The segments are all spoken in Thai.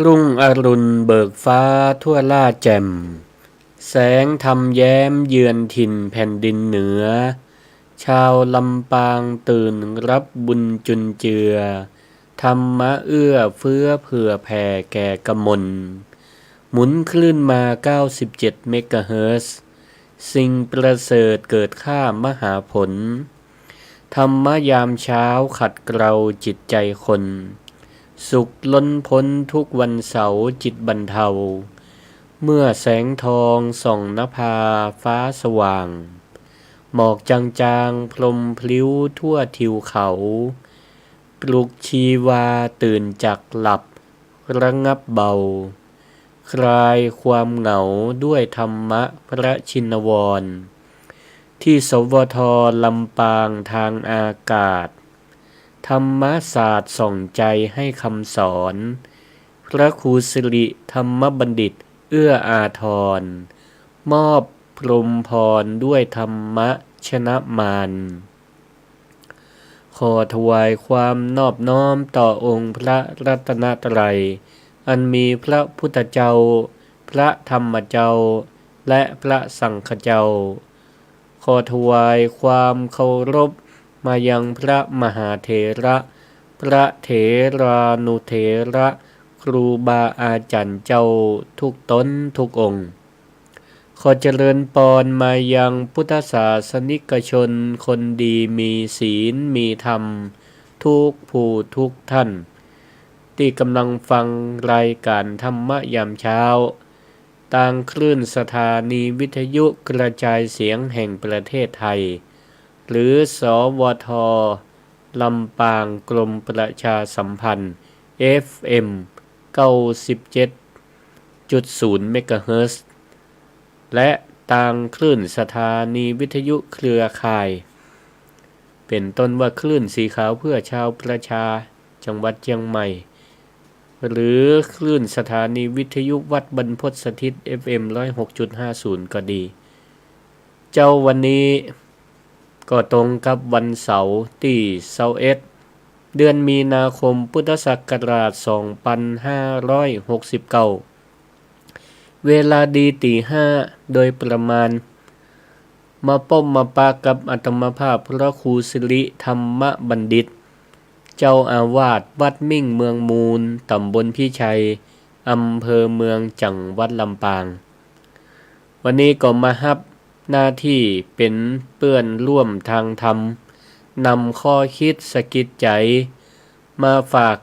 รุ่งอรุณเบิกฟ้าทั่วล่าแจ่มแสงธรรมแย้มเยือนถิ่นแผ่นดินเหนือชาวลำปางตื่นรับบุญจุนเจือธรรมะเอื้อเฟื้อเผื่อแผ่แก่กมลหมุนคลื่นมา97เมกะเฮิรตซ์สิ่งประเสริฐเกิดข้ามหาผลธรรมะยามเช้าขัดเกลาจิตใจคนสุขล้นพ้นทุกวันเสาร์จิตบรรเทาเมื่อแสงทองส่องนภาฟ้าสว่างหมอกจางๆพรมพลิ้วทั่วทิวเขาปลุกชีวาตื่นจากหลับระงับเบาคลายความเหงาด้วยธรรมะพระชินวรที่สวทลำปางทางอากาศธรรมศาสตร์ส่องใจให้คำสอนพระครูสิริธรรมบัณฑิตเอื้ออาทรมอบพรหมพรด้วยธรรมะชนะมารขอถวายความนอบน้อมต่อองค์พระรัตนตรัยอันมีพระพุทธเจ้าพระธรรมเจ้าและพระสังฆเจ้าขอถวายความเคารพมายังพระมหาเถระพระเถรานุเถระครูบาอาจารย์เจ้าทุกตนทุกองค์ขอเจริญปรมายังพุทธศาสนิกชนคนดีมีศีลมีธรรมทุกผู้ทุกท่านที่กำลังฟังรายการธรรมะยามเช้าทางคลื่นสถานีวิทยุกระจายเสียงแห่งประเทศไทยหรือสวทลำปางกรมประชาสัมพันธ์ FM 97.0 เมกะเฮิรตซ์และทางคลื่นสถานีวิทยุเครือข่ายเป็นต้นว่าคลื่นสีขาวเพื่อชาวประชาจังหวัดเชียงใหม่หรือคลื่นสถานีวิทยุวัดบรรพตสถิต FM 106.50 ก็ดีเจ้าวันนี้ก็ตรงกับวันเสาร์ที่21เดือนมีนาคมพุทธศักราช2569เวลาดีตี 5โดยประมาณมาป้มมาปากับอาตมาภาพพระครูสิริธรรมบัณฑิตเจ้าอาวาสวัดมิ่งเมืองมูลตำบลพิชัยอำเภอเมืองจังหวัดลำปางวันนี้ก็มาฮับหน้าที่เป็นเปื้อนร่วมทางธรรมนำข้อคิดสะกิดใจมาฝาก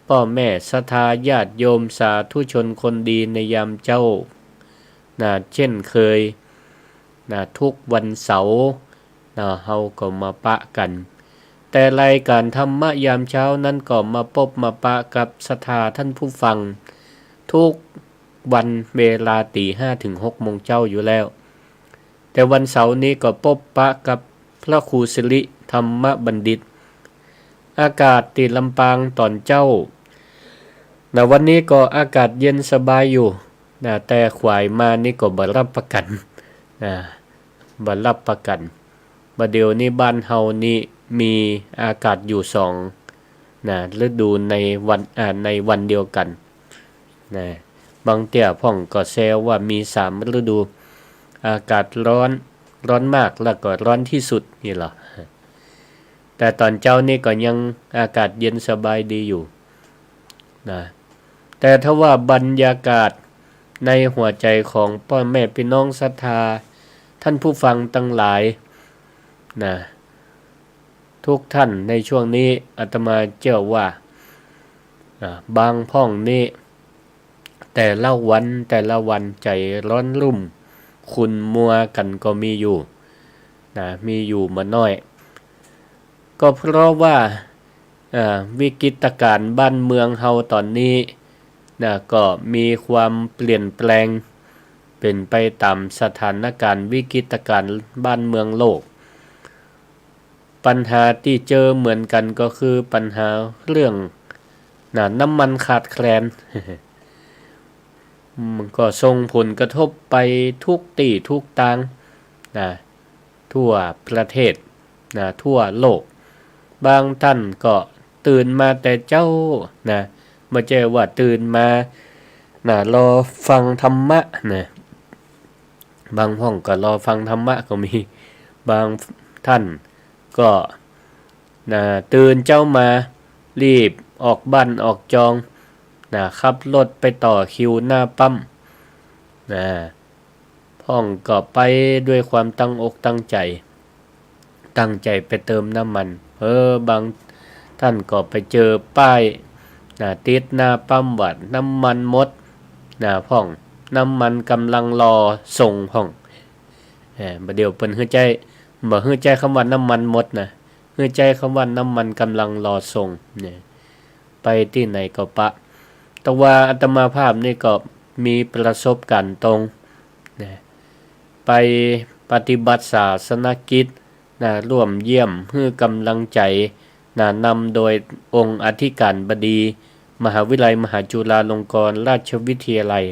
พ่อแม่ศรัทธาญาติโยมสาธุชนคนดีในยามเจ้าเช่นเคยทุกวันเสาร์เฮาก็มาปะกันแต่รายการธรรมะยามเช้านั้นก็มาพบมาปะกับศรัทธาท่านผู้ฟังทุกวันเวลาตี 5 ถึง 6 โมงเจ้าอยู่แล้วแต่วันเสาร์นี้ก็พบปะกับพระครูสิริธรรมบัณฑิตอากาศตีลำปางตอนเจ้าวันนี้ก็อากาศเย็นสบายอยู่แต่ขวายมานี่ก็บ่รับประกันบ่รับประกันบัดเดี๋ยวนี้บ้านเฮานี่มีอากาศอยู่2ฤดูในวันเดียวกันบางเตี่ยพ่องก็แซวว่ามี3ฤดูอากาศร้อนมากแล้วก็ร้อนที่สุดนี่เหรอแต่ตอนเจ้านี่ก็ยังอากาศเย็นสบายดีอยู่แต่ถ้าว่าบรรยากาศในหัวใจของพ่อแม่พี่น้องศรัทธาท่านผู้ฟังทั้งหลายทุกท่านในช่วงนี้อาตมาเชื่อว่าบางพ่องนี้แต่ละวันใจร้อนรุ่มขุ่นมัวกันก็มีอยู่มีอยู่มาน้อยก็เพราะว่าวิกฤตการณ์บ้านเมืองเฮาตอนนี้ก็มีความเปลี่ยนแปลงเป็นไปตามสถานการณ์วิกฤตการณ์บ้านเมืองโลกปัญหาที่เจอเหมือนกันก็คือปัญหาเรื่องน้ำมันขาดแคลน มันก็ส่งผลกระทบไปทุกที่ทุกทางทั่วประเทศทั่วโลกบางท่านก็ตื่นมาแต่เจ้า บ่ใช่ว่าตื่นมารอฟังธรรมะนะบางห้องก็รอฟังธรรมะก็มีบางท่านก็ตื่นเจ้ามารีบออกบ้านออกจองขับรถไปต่อคิวหน้าปั๊มพ่องก็ไปด้วยความตั้งอกตั้งใจไปเติมน้ำมันบางท่านก็ไปเจอป้ายติดหน้าปั๊มว่าน้ำมันหมดพ่องน้ำมันกำลังรอส่งพ่องบ่เดี๋ยวเปิ้นฮื้อใจบ่ฮื้อใจคำว่าน้ำมันหมดนะฮื้อใจคำว่าน้ำมันกำลังรอส่งเนี่ยไปที่ไหนก็ปะแต่ว่าอาตมาภาพนี่ก็มีประสบการณ์ตรงไปปฏิบัติศาสนกิจร่วมเยี่ยมให้กำลังใจนำโดยองค์อธิการบดีมหาวิทยาลัยมหาจุฬาลงกรณราชวิทยาลัย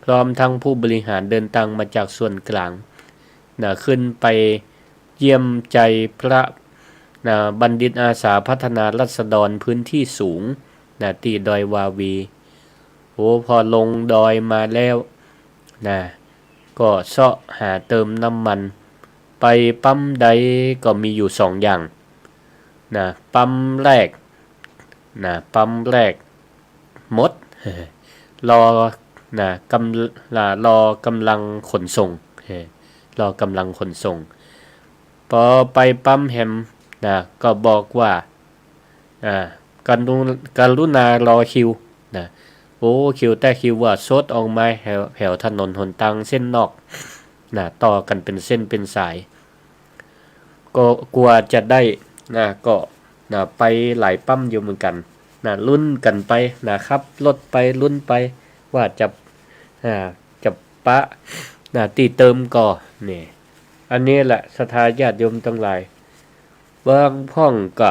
พร้อมทั้งผู้บริหารเดินทางมาจากส่วนกลางขึ้นไปเยี่ยมใจพระบัณฑิตอาสาพัฒนาราษฎรพื้นที่สูงที่ดอยวาวีพอลงดอยมาแล้วก็เสาะหาเติมน้ำมันไปปั๊มใดก็มีอยู่2อย่างปั๊มแรกหมดรอกำลังขนส่งพอไปปั๊มแฮมก็บอกว่ากรุณารอคิวคิวแต่คิวว่าสดออกมาแถวถนนหนทางเส้นนอกต่อกันเป็นเส้นเป็นสายก็กลัวจะได้ก็ไปหลายปั๊มอยู่เหมือนกันลุ้นกันไปครับรถไปลุ้นไปว่าจะปะตีเติมก่อนี่อันนี้แหละศรัทธาญาติโยมทั้งหลายบางพ่องก็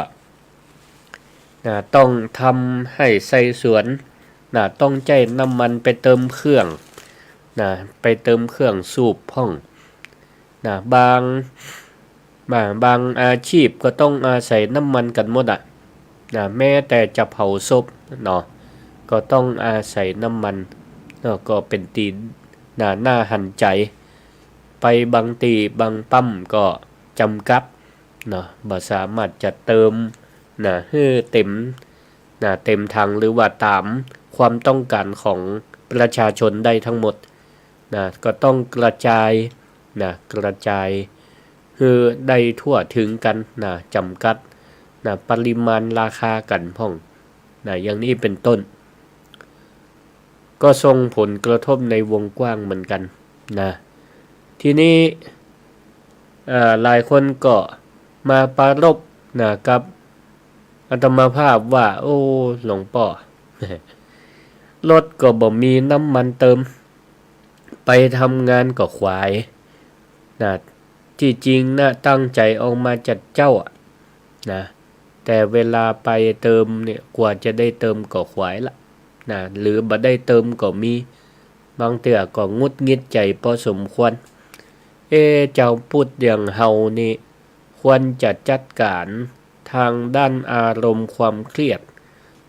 ต้องทำให้ใส่สวนต้องใจน้ำมันไปเติมเครื่องสูบพ่องบางอาชีพก็ต้องอาศัยน้ำมันกันหมดแม้แต่จะเผาศพก็ต้องอาศัยน้ำมันก็เป็นตีหน้าหันใจไปบางตีบางปั๊มก็จำกัดบ่สามารถจะเติมให้เต็มถังหรือว่าตามความต้องการของประชาชนได้ทั้งหมดก็ต้องกระจายคือได้ทั่วถึงกันจำกัดปริมาณราคากันพ่องอย่างนี้เป็นต้นก็ส่งผลกระทบในวงกว้างเหมือนกันทีนี้หลายคนก็มาปรารภกับอาตมาภาพว่าหลวงพ่อ รถก็บ่มีน้ำมันเติมไปทำงานก็ขวายที่จริงตั้งใจออกมาจัดเจ้าแต่เวลาไปเติมเนี่ยกว่าจะได้เติมก็ขวายละหรือบ่ได้เติมก็มีบางเทื่อก็งุดงิดใจพอสมควรเจ้าพูดอย่างเฮานี่ควรจะจัดการทางด้านอารมณ์ความเครียด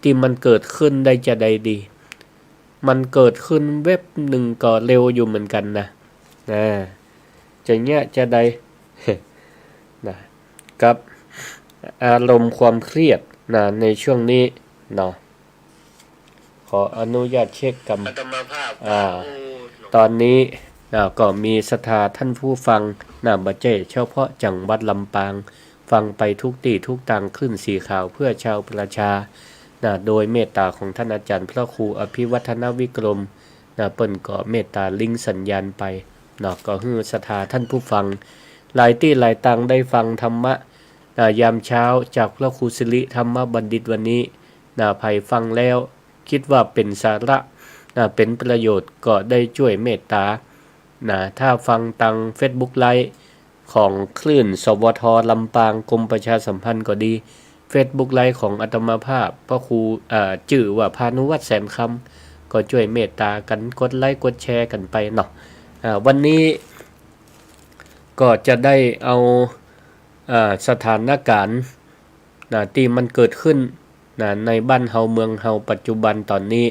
ที่มันเกิดขึ้นได้จะได้ดีมันเกิดขึ้นเว็บหนึ่งก็เร็วอยู่เหมือนกันจะเงี้ยจะได้ กับอารมณ์ความเครียดในช่วงนี้ขออนุญาตเช็คกับตอนนี้ก็มีศรัทธาท่านผู้ฟังบ่ใช่เฉพาะจังหวัดลำปางฟังไปทุกที่ทุกทางขึ้นสีขาวเพื่อชาวประชาโดยเมตตาของท่านอาจารย์พระครูอภิวัฒนวิกรมเปิ้นก็เมตตาลิงก์สัญญาณไปก็ฮือศรัทธาท่านผู้ฟังหลายที่หลายตังได้ฟังธรรมะยามเช้าจากพระครูสิริธรรมบัณฑิตวันนี้ไผฟังแล้วคิดว่าเป็นสาระเป็นประโยชน์ก็ได้ช่วยเมตตาถ้าฟังตัง Facebook ไลฟ์ของคลื่นสวทลำปางกรมประชาสัมพันธ์ก็ดี Facebook ไลฟ์ของอาตมาภาพพระครูชื่อว่าพานุวัฒน์แสนคำก็ช่วยเมตตากันกดไลค์กดแชร์กันไปวันนี้ก็จะได้เอาสถานการณ์ที่มันเกิดขึ้น ในบ้านเฮาเมืองเฮาปัจจุบันตอนนี้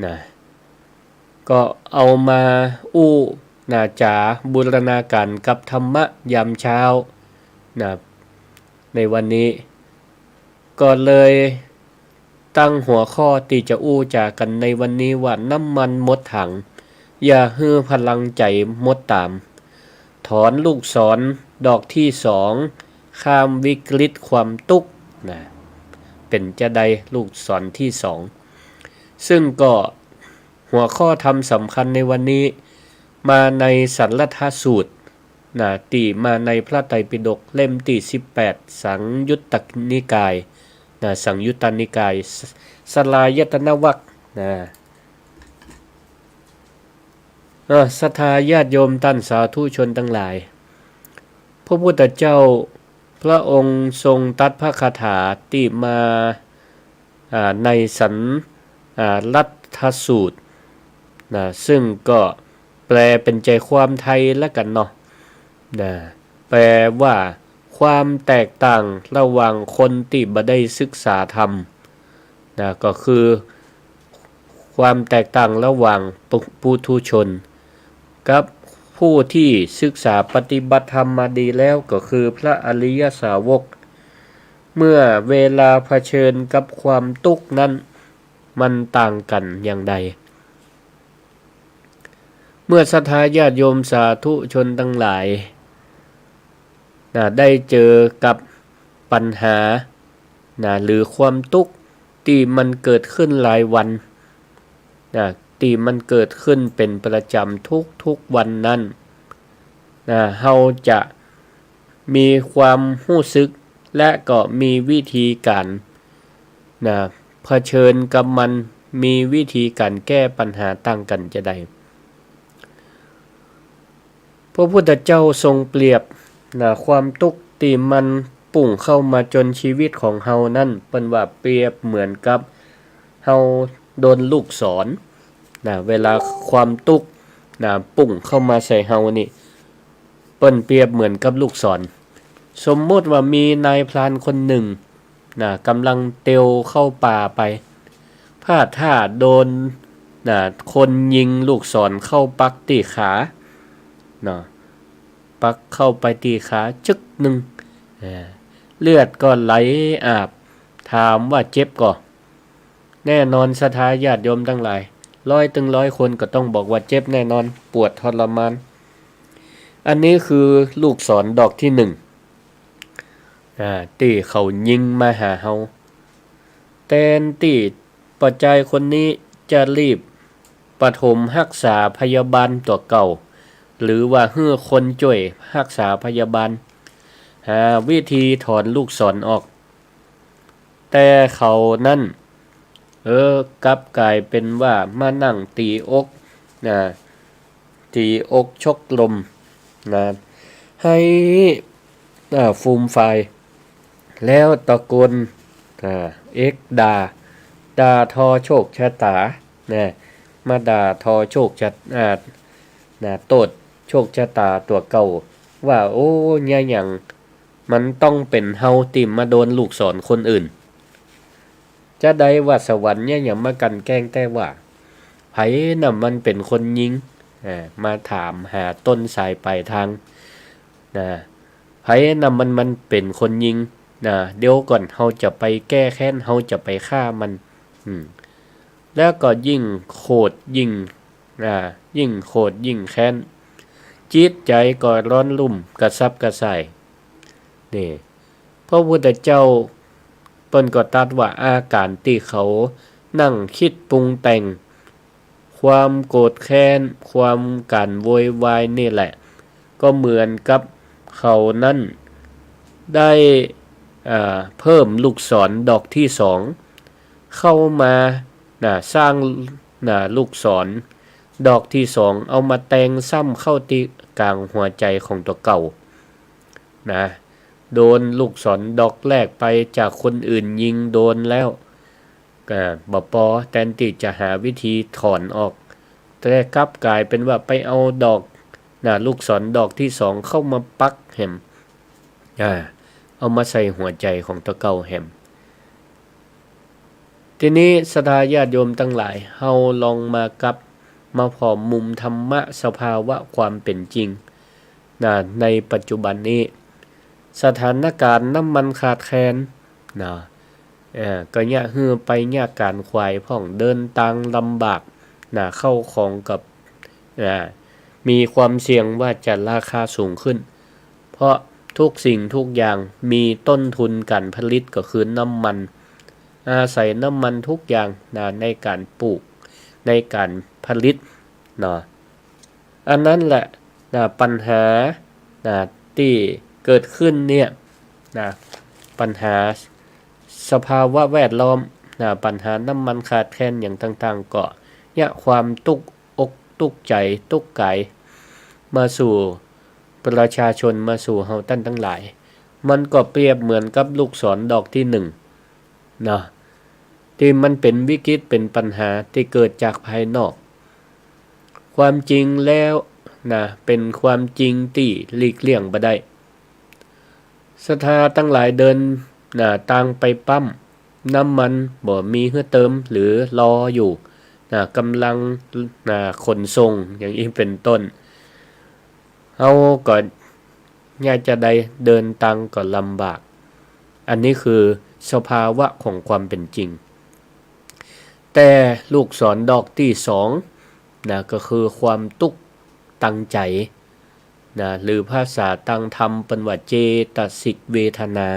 นะก็เอามาจาบูรณาการกับธรรมะยามเช้านะในวันนี้ก็เลยตั้งหัวข้อที่จะจากันในวันนี้ว่าน้ำมันหมดถังอย่าฮือพลังใจหมดตามถอนลูกศรดอกที่2ข้ามวิกฤตความทุกข์นะเป็นจะได้ลูกศรที่2ซึ่งก็หัวข้อธรรมสำคัญในวันนี้มาในสัลลัทธสูตรตีมาในพระไตรปิฎกเล่มที่18สังยุตตนิกายสังยุตตนิกายสลายตนวรรคศรัทธาญาติโยมท่านสาธุชนทั้งหลายพระพุทธเจ้าพระองค์ทรงตรัสพระคาถาที่มาในสันลัทธสูตรซึ่งก็แปลเป็นใจความไทยแล้วกันเนาะแปลว่าความแตกต่างระหว่างคนที่บ่ได้ศึกษาธรรมก็คือความแตกต่างระหว่างปุถุชนกับผู้ที่ศึกษาปฏิบัติธรรมมาดีแล้วก็คือพระอริยสาวกเมื่อเวลาเผชิญกับความทุกข์นั้นมันต่างกันอย่างใดเมื่อศรัทธาญาติโยมสาธุชนทั้งหลายได้เจอกับปัญหาหรือความทุกข์ที่มันเกิดขึ้นหลายวันที่มันเกิดขึ้นเป็นประจำทุกวันนั้นเฮาจะมีความรู้สึกและก็มีวิธีการเผชิญกับมันมีวิธีการแก้ปัญหาต่างกันจะได้พระพุทธเจ้าทรงเปรียบความทุกข์ที่มันปุ่งเข้ามาจนชีวิตของเฮานั่นเป็นว่าเปรียบเหมือนกับเฮาโดนลูกศรเวลาความทุกข์ปุ่งเข้ามาใส่เฮานี่เปิ้นเปรียบเหมือนกับลูกศรสมมติว่ามีนายพรานคนหนึ่งกำลังเตียวเข้าป่าไปพลาดท่าโดนคนยิงลูกศรเข้าปักที่ขาปักเข้าไปที่ขาจึกหนึ่งเลือดก็ไหลอาบถามว่าเจ็บก่อแน่นอนศรัทธาญาติโยมทั้งหลาย100 คนก็ต้องบอกว่าเจ็บแน่นอนปวดทรมานอันนี้คือลูกศรดอกที่1ที่เขายิงมาหาเฮาแทนที่ปัจจัยคนนี้จะรีบปฐมรักษาพยาบาลตัวเก่าหรือว่าให้คนช่วยรักษาพยาบาลหาวิธีถอนลูกศรออกแต่เขานั่นกลับกลายเป็นว่ามานั่งตีอกตีอกชกลมให้ฟูมไฟแล้วตะโกนเอ็กด่าทอโชคชะตามาด่าทอโชคชะโตดโชคชะตาตัวเก่าว่าโอ้เนี่ยอย่างมันต้องเป็นเฮาติมมาโดนลูกศรคนอื่นจะได้ว่าสวรรค์เนี่ยอย่างมากันแกล้งแต่ว่าไผน่ะมันเป็นคนยิงมาถามหาต้นสายปลายทางไผน่ะมันเป็นคนยิงเดี๋ยวก่อนเฮาจะไปแก้แค้นเฮาจะไปฆ่ามันแล้วก็ยิ่งโคตรยิ่งโคตรยิ่งแค้นจิตใจก็ร้อนรุ่มกระซับกระส่ายนี่พระพุทธเจ้าเปิ้นก็ตรัสว่าอาการที่เขานั่งคิดปรุงแต่งความโกรธแค้นความการโวยวายนี่แหละก็เหมือนกับเขานั้นได้เพิ่มลูกศรดอกที่2เข้ามาสร้างลูกศรดอกที่2เอามาแต่งซ้ำเข้าที่กลางหัวใจของตัวเก่าโดนลูกศรดอกแรกไปจากคนอื่นยิงโดนแล้วบ่พอแทนที่จะหาวิธีถอนออกแต่กลับกลายเป็นว่าไปเอาดอกลูกศรดอกที่2เข้ามาปักแหมเอามาใส่หัวใจของตัวเก่าแหม ทีนี้ศรัทธาญาติโยมทั้งหลายเฮาลองมาพอมุมธรรมะสภาวะความเป็นจริงในปัจจุบันนี้สถานการณ์น้ำมันขาดแคลนก็ยะฮือไปยะการควายพ่องเดินทางลำบากเข้าของกับมีความเสี่ยงว่าจะราคาสูงขึ้นเพราะทุกสิ่งทุกอย่างมีต้นทุนการผลิตก็คือน้ำมันอาศัยน้ำมันทุกอย่างในการปลูกในการผลิตอันนั้นแหละปัญหาที่เกิดขึ้นเนี่ยปัญหาสภาวะแวดล้อมปัญหาน้ำมันขาดแคลนอย่างต่างๆก็ยะความตุกอกตุกใจตุกกายมาสู่ประชาชนมาสู่เฮาท่านทั้งหลายมันก็เปรียบเหมือนกับลูกศรดอกที่1ที่มันเป็นวิกฤตเป็นปัญหาที่เกิดจากภายนอกความจริงแล้วเป็นความจริงที่หลีกเลี่ยงบ่ได้ศรัทธาทั้งหลายเดินต่างไปปั๊มน้ำมันบ่มีเพื่อเติมหรือรออยู่กำลังขนส่งอย่างนี้เป็นต้นเฮาก็อยากจะได้เดินทางก็ลำบากอันนี้คือสภาวะของความเป็นจริงแต่ลูกศรดอกที่2ก็คือความตุกตังใจหรือภาษาตังธรรมเป็นว่าเจตสิกเวทนา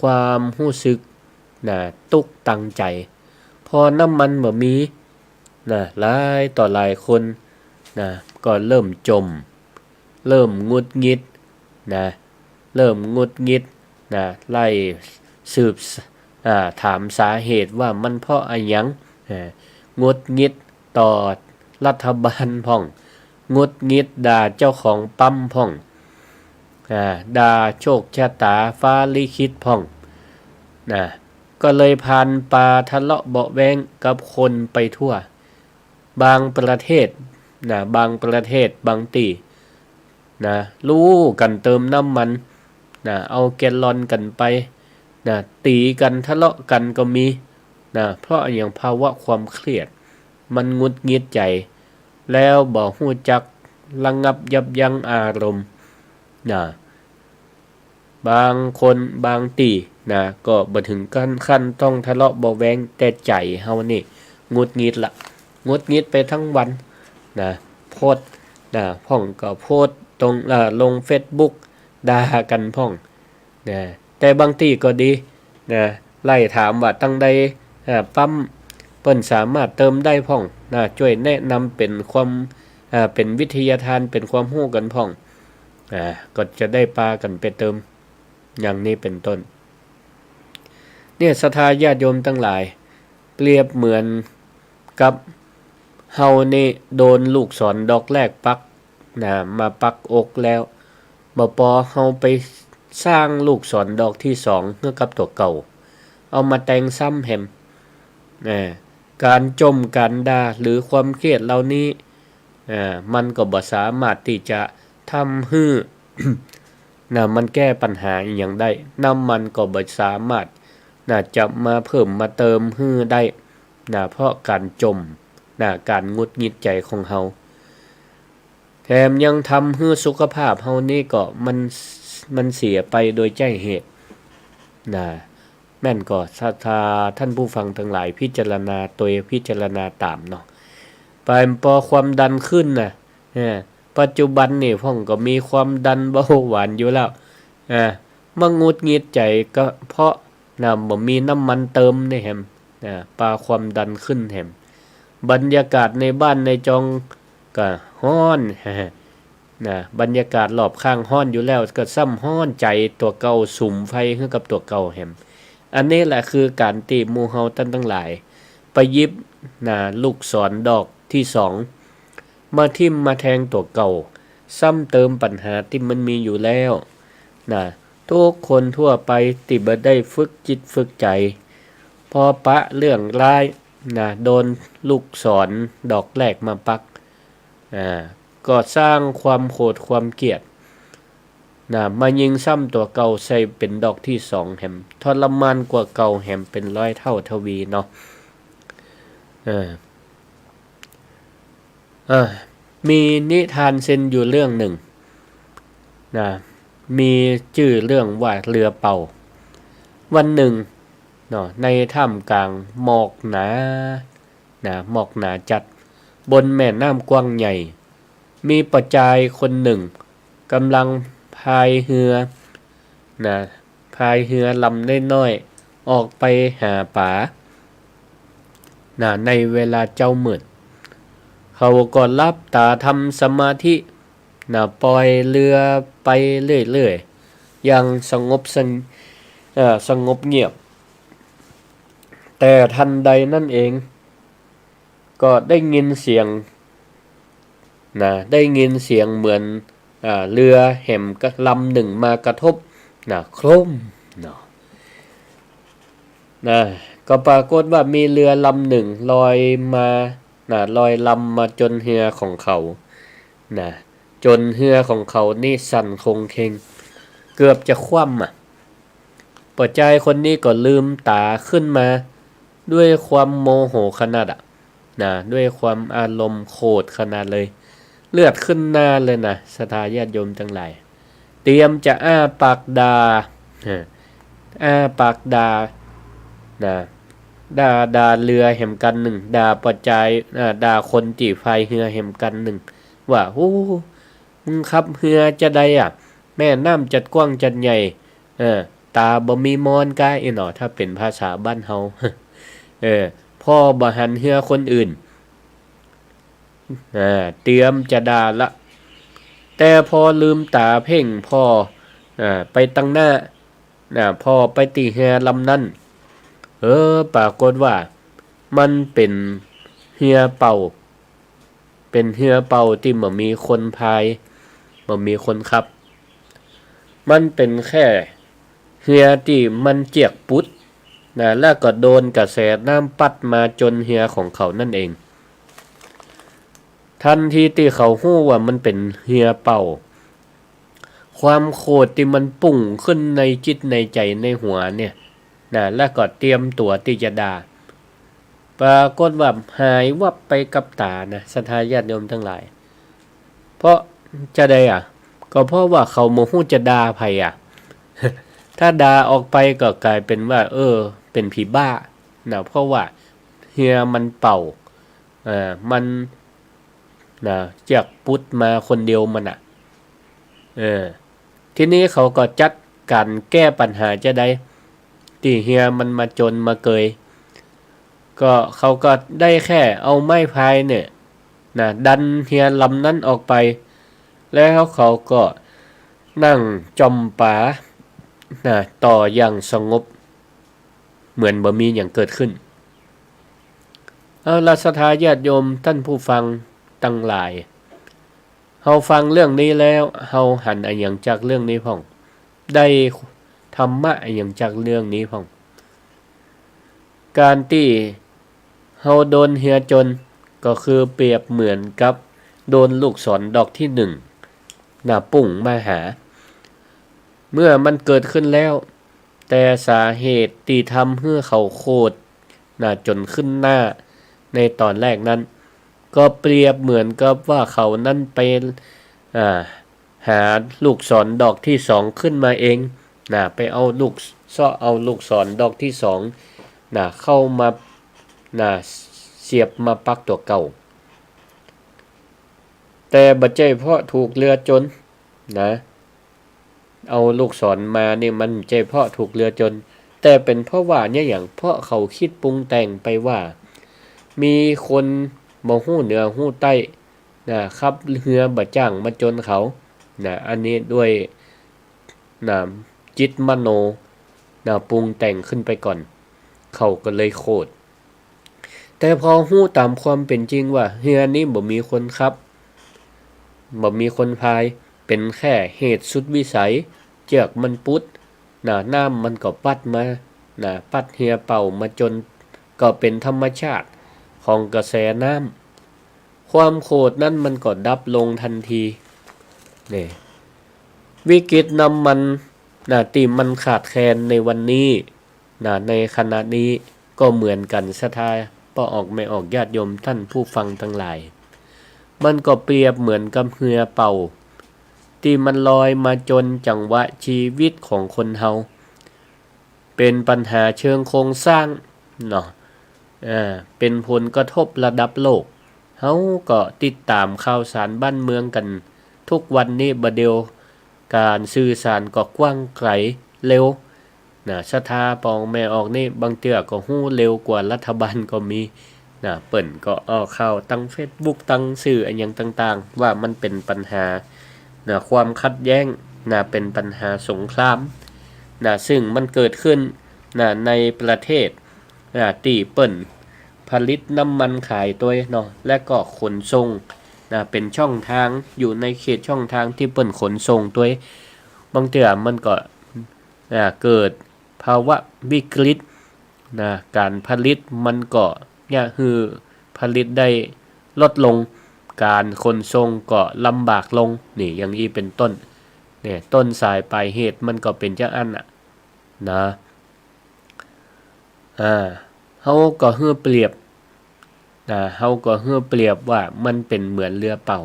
ความรู้สึกตุกตังใจพอน้ำมันบ่มีหลายต่อหลายคนก็เริ่มจมเริ่มงุดงิดเริ่มงุดงิดไล่สืบถามสาเหตุว่ามันเพราะอะไรหยังงุดงิดต่อรัฐบาลพ่องงุดงิดด่าเจ้าของปั๊มพ่องด่าโชคชะตาฟ้าลิขิตพ่องก็เลยพานปาทะเลาะเบาะแว้งกับคนไปทั่วบางประเทศบางประเทศบางตีรู้กันเติมน้ำมันเอาแกลลอนกันไปตีกันทะเลาะกันก็มีเพราะอย่างภาวะความเครียดมันงุดงิดใจแล้วบ่ฮู้จักระงับยับยั้งอารมณ์บางคนบางตีก็บ่ถึงขั้นต้องทะเลาะเบาะแว้งแต่ใจเฮานี่งุดงิดละงุดงิดไปทั้งวันโพสต์พ่องก็โพสต์ตรงลง Facebook ด่ากันพ่องแต่บางทีก็ดีไล่ถามว่าตั้งใดปั๊มเปิ้นสามารถเติมได้พ่องช่วยแนะนำเป็นความเป็นวิทยาทานเป็นความรู้กันพ่องก็จะได้ปากันไปเติมอย่างนี้เป็นต้นเนี่ยศรัทธาญาติโยมทั้งหลายเปรียบเหมือนกับเฮานี่โดนลูกศรดอกแรกปักมาปักอกแล้วบ่พอเฮาไปสร้างลูกศรดอกที่2เพื่อกับตัวเก่าเอามาแต่งซ้ำแฮมการจมการด่าหรือความเครียดเหล่านี้มันก็บ่สามารถที่จะทำให้ มันแก้ปัญหาอีหยังได้น้ำมันก็บ่สามารถจะมาเพิ่มมาเติมให้ได้เพราะการจมการงุดงิดใจของเฮาแถมยังทำให้สุขภาพเฮานี่ก็มันเสียไปโดยใช่เหตุแม่นก็ศรัทธาท่านผู้ฟังทั้งหลายพิจารณาตัวพิจารณาตามเนาะไปพอความดันขึ้นปัจจุบันนี่พ่องก็มีความดันเบาหวานอยู่แล้วมางุดงิดใจก็เพราะบ่มีน้ำมันเติมนี่แฮมปาความดันขึ้นแฮมบรรยากาศในบ้านในจองก็ฮ้อนบรรยากาศรอบข้างฮ้อนอยู่แล้วก็ซ้ำฮ้อนใจตัวเก่าสุมไฟให้กับตัวเก่าแฮมอันนี้แหละคือการที่หมู่เฮาท่านทั้งหลายไปยิบลูกศรดอกที่2มาทิ่มมาแทงตัวเก่าซ้ำเติมปัญหาที่มันมีอยู่แล้วทุกคนทั่วไปที่บ่ได้ฝึกจิตฝึกใจพอปะเรื่องร้ายโดนลูกศรดอกแรกมาปักก็สร้างความโกรธความเกลียดมายิงซ้ำตัวเก่าใส่เป็นดอกที่2แหมทรมานกว่าเก่าแหมเป็น100 เท่าทวีเนาะ มีนิทานเซนอยู่เรื่องหนึ่งนะมีชื่อเรื่องว่าเรือเป่าวันหนึ่งเนาะในท่ามกลางหมอกหนาหมอกหนาจัดบนแม่น้ำกว้างใหญ่มีประชายคนหนึ่งกำลังพายเรือลำน้อยๆออกไปหาปลาในเวลาเจ้ามืดเขาก็ลับตาทำสมาธิปล่อยเรือไปเรื่อยๆอย่างสงบเงียบแต่ทันใดนั่นเองก็ได้ยินเสียงเหมือนเรือแหมลำหนึ่งมากระทบโครมก็ปรากฏว่ามีเรือลำหนึ่งลอยลำมาจนเรือของเขาจนเรือของเขานี่สั่นคงเคงเกือบจะคว่ำปัจจัยคนนี้ก็ลืมตาขึ้นมาด้วยความโมโหขนาดด้วยความอารมณ์โกรธขนาดเลยเลือดขึ้นหน้าเลยศรัทธาญาติโยมทั้งหลายเตรียมจะอ้าปากด่าเรือแห่มกันหนึ่งด่าปัจจัยด่าคนที่พายเรือแห่มกันหนึ่งว่าโอ้มึงขับเรือจะใดแม่น้ำจัดกว้างจัดใหญ่ตาบ่มีมอนกายหนอถ้าเป็นภาษาบ้านเฮาพ่อบ่หันเรือคนอื่นเตรียมจะด่าละแต่พอลืมตาเพ่งพ่อไปตั้งหน้าพ่อไปตีเรือลำนั้นปรากฏว่ามันเป็นเรือเป่าที่บ่มีคนพายบ่มีคนขับมันเป็นแค่เรือที่มันเจียกปุ๊ดแล้วก็โดนกระแสน้ำปัดมาจนเรือของเขานั่นเองทันทีที่เขาฮู้ว่ามันเป็นเรือเป่าความโกรธที่มันปุ่งขึ้นในจิตในใจในหัวเนี่ยแล้วก็เตรียมตัวที่จะด่าปรากฏว่าหายวับไปกับตาศรัทธาญาติโยมทั้งหลายเพราะจะได้ก็เพราะว่าเขาโมโหจะด่าไผถ้าด่าออกไปก็กลายเป็นว่าเป็นผีบ้าเพราะว่าเรือมันเป่ามันเจียกปุ๊ดมาคนเดียวมันทีนี้เขาก็จัดการแก้ปัญหาจะได้ที่เฮียมันมาจนมาเกยก็เขาก็ได้แค่เอาไม้พายเนี่ยดันเฮียลำนั้นออกไปแล้วเขาก็นั่งจมป่าต่ออย่างสงบเหมือนบ่มีอย่างเกิดขึ้นเอาล่ะศรัทธาญาติโยมท่านผู้ฟังทั้งหลายเฮาฟังเรื่องนี้แล้วเฮาหันอย่างจากเรื่องนี้พ่องได้ธรรมะอย่างจากเรื่องนี้พ่องการที่เฮาโดนเหือจนก็คือเปรียบเหมือนกับโดนลูกศรดอกที่หนึ่งปุ่งมาหาเมื่อมันเกิดขึ้นแล้วแต่สาเหตุที่ทำให้เขาโคตรจนขึ้นหน้าในตอนแรกนั้นก็เปรียบเหมือนกับว่าเขานั้นไปหาลูกศรดอกที่สองขึ้นมาเองไปเอาลูกศรดอกที่สองเข้ามาเสียบมาปักตัวเก่าแต่บัดใจเพราะถูกเรือจนเอาลูกศรมานี่มันใจเพราะถูกเรือจนแต่เป็นเพราะว่าเนี่ยอย่างเพราะเขาคิดปรุงแต่งไปว่ามีคนบ่ฮู้เหนือฮู้ใต้ขับเรือบ่จ้างมาจนเขาอันนี้ด้วยจิตมโนปรุงแต่งขึ้นไปก่อนเขาก็เลยโคตรแต่พอฮู้ตามความเป็นจริงว่าเรือนี้บ่มีคนขับบ่มีคนพายเป็นแค่เหตุสุดวิสัยเจือกมันปุดน้ำมันก็ปัดมาปัดเรือเป่ามาจนก็เป็นธรรมชาติของกระแสน้ำความโกรธนั้นมันก็ดับลงทันทีนี่วิกฤตน้ำมันที่มันขาดแคลนในวันนี้ในขณะนี้ก็เหมือนกันศรัทธาป ป่อออกไม่ออกญาติโยมท่านผู้ฟังทั้งหลายมันก็เปรียบเหมือนกับเรือเป่าที่มันลอยมาจนจังหวะชีวิตของคนเฮาเป็นปัญหาเชิงโครงสร้างเนาะเป็นผลกระทบระดับโลกเฮาก็ติดตามข่าวสารบ้านเมืองกันทุกวันนี้บ่เดียวการสื่อสารก็กว้างไกลเร็วสถาปองแม่ออกนี่บางเทื่อก็ฮู้เร็วกว่ารัฐบาลก็มีเปิ้นก็ออกข่าวตั้ง Facebook ตั้งสื่ออันหยังต่างๆว่ามันเป็นปัญหาความขัดแย้งเป็นปัญหาสงครามซึ่งมันเกิดขึ้นในประเทศที่เปิ้นผลิตน้ำมันขายตัวเนาะและก็ขนส่งเป็นช่องทางอยู่ในเขตช่องทางที่เปิ้นขนส่งตัวบางเทื่อมันก็เกิดภาวะวิกฤตการผลิตมันก็คือผลิตได้ลดลงการขนส่งก็ลำบากลงนี่อย่างนี้เป็นต้นเนี่ยต้นสายปลายเหตุมันก็เป็นจังอันเฮาก็เฮือเปรียบเฮาก็เฮือเปรียบว่ามันเป็นเหมือนเรือเป่า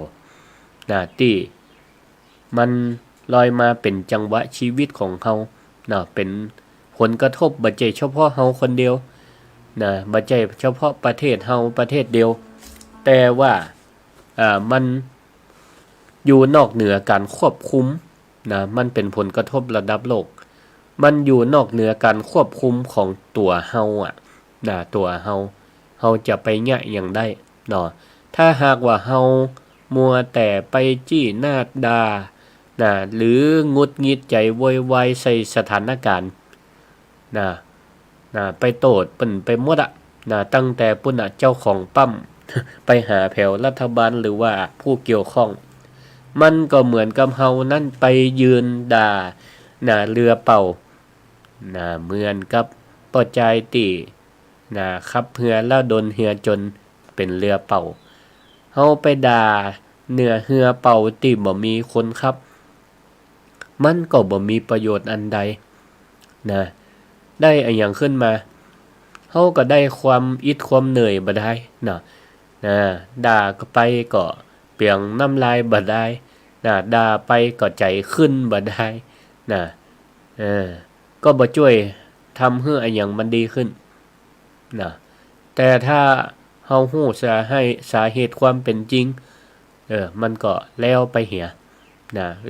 ที่มันลอยมาเป็นจังหวะชีวิตของเฮาเป็นผลกระทบบ่ใช่เฉพาะเฮาคนเดียวบ่ใช่เฉพาะประเทศเฮาประเทศเดียวแต่ว่ามันอยู่นอกเหนือการควบคุมมันเป็นผลกระทบระดับโลกมันอยู่นอกเหนือการควบคุมของตัวเฮาตัวเฮาจะไปแยะอย่างได้ถ้าหากว่าเฮามัวแต่ไปจี้หน้าด่าหรือหงุดหงิดใจโวยวายใส่สถานการณ์ไปโตดเปิ้นไปหมดตั้งแต่ปุ่นเจ้าของปั๊ม ไปหาแผวรัฐบาลหรือว่าผู้เกี่ยวข้องมันก็เหมือนกับเฮานั่นไปยืนด่าเรือเป่าเหมือนกับปอจายติขับเรือแล้วโดนเรือจนเป็นเรือเป่าเฮาไปด่าเรือเป่าติบ่มีคนขับมันก็บ่มีประโยชน์อันใดได้อันหยังขึ้นมาเฮาก็ได้ความอิดความเหนื่อยบ่ได้ด่าก็ไปก็เปลียงน้ำลายบ่ได้ด่าไปก็ใจขึ้นบ่ได้ก็บ่ช่วยทำให้อันหยังมันดีขึ้นแต่ถ้าเฮาฮู้สาเหตุความเป็นจริงมันก็แล้วไปเหีย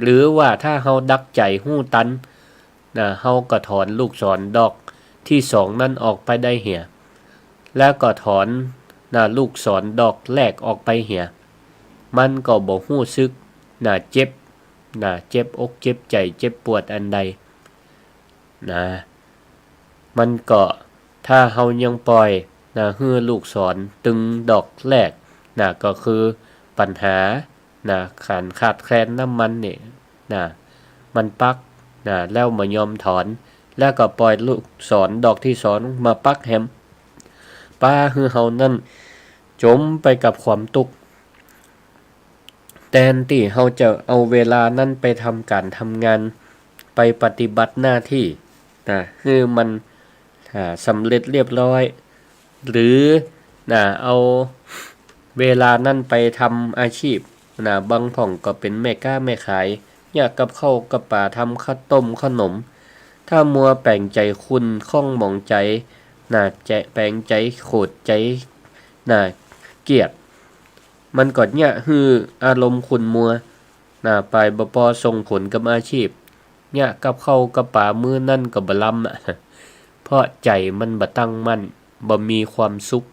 หรือว่าถ้าเฮาดักใจฮู้ตันเฮาก็ถอนลูกศรดอกที่2นั่นออกไปได้เหียแล้วก็ถอนลูกศรดอกแรกออกไปเหียมันก็บ่ฮู้สึกเจ็บอกเจ็บใจเจ็บปวดอันใดมันก็ถ้าเฮายังปล่อยฮื้อลูกศรตึงดอกแรกก็คือปัญหาการขาดแคลนน้ำมันนี่มันปักแล้วมายอมถอนแล้วก็ปล่อยลูกศรดอกที่2มาปักแฮมป้าฮื้อเฮานั่นจมไปกับความทุกข์แทนที่เฮาจะเอาเวลานั้นไปทำการทำงานไปปฏิบัติหน้าที่คือมันสำเร็จเรียบร้อยหรือเอาเวลานั้นไปทำอาชีพบางพ่องก็เป็นแม่ค้าแม่ขายอยากกับข้าวกับปลาทำข้าวต้มขนมถ้ามัวแปลงใจคุณข้องหมองใจแปลงใจโขดใจเกลียดมันก็ฮืออารมณ์คุณมัวไปบ่พอส่งผลกับอาชีพกับข้าวกับปลามื้อนั่นก็บ่ลำเพราะใจมันบ่ตั้งมั่นบ่มีความสุข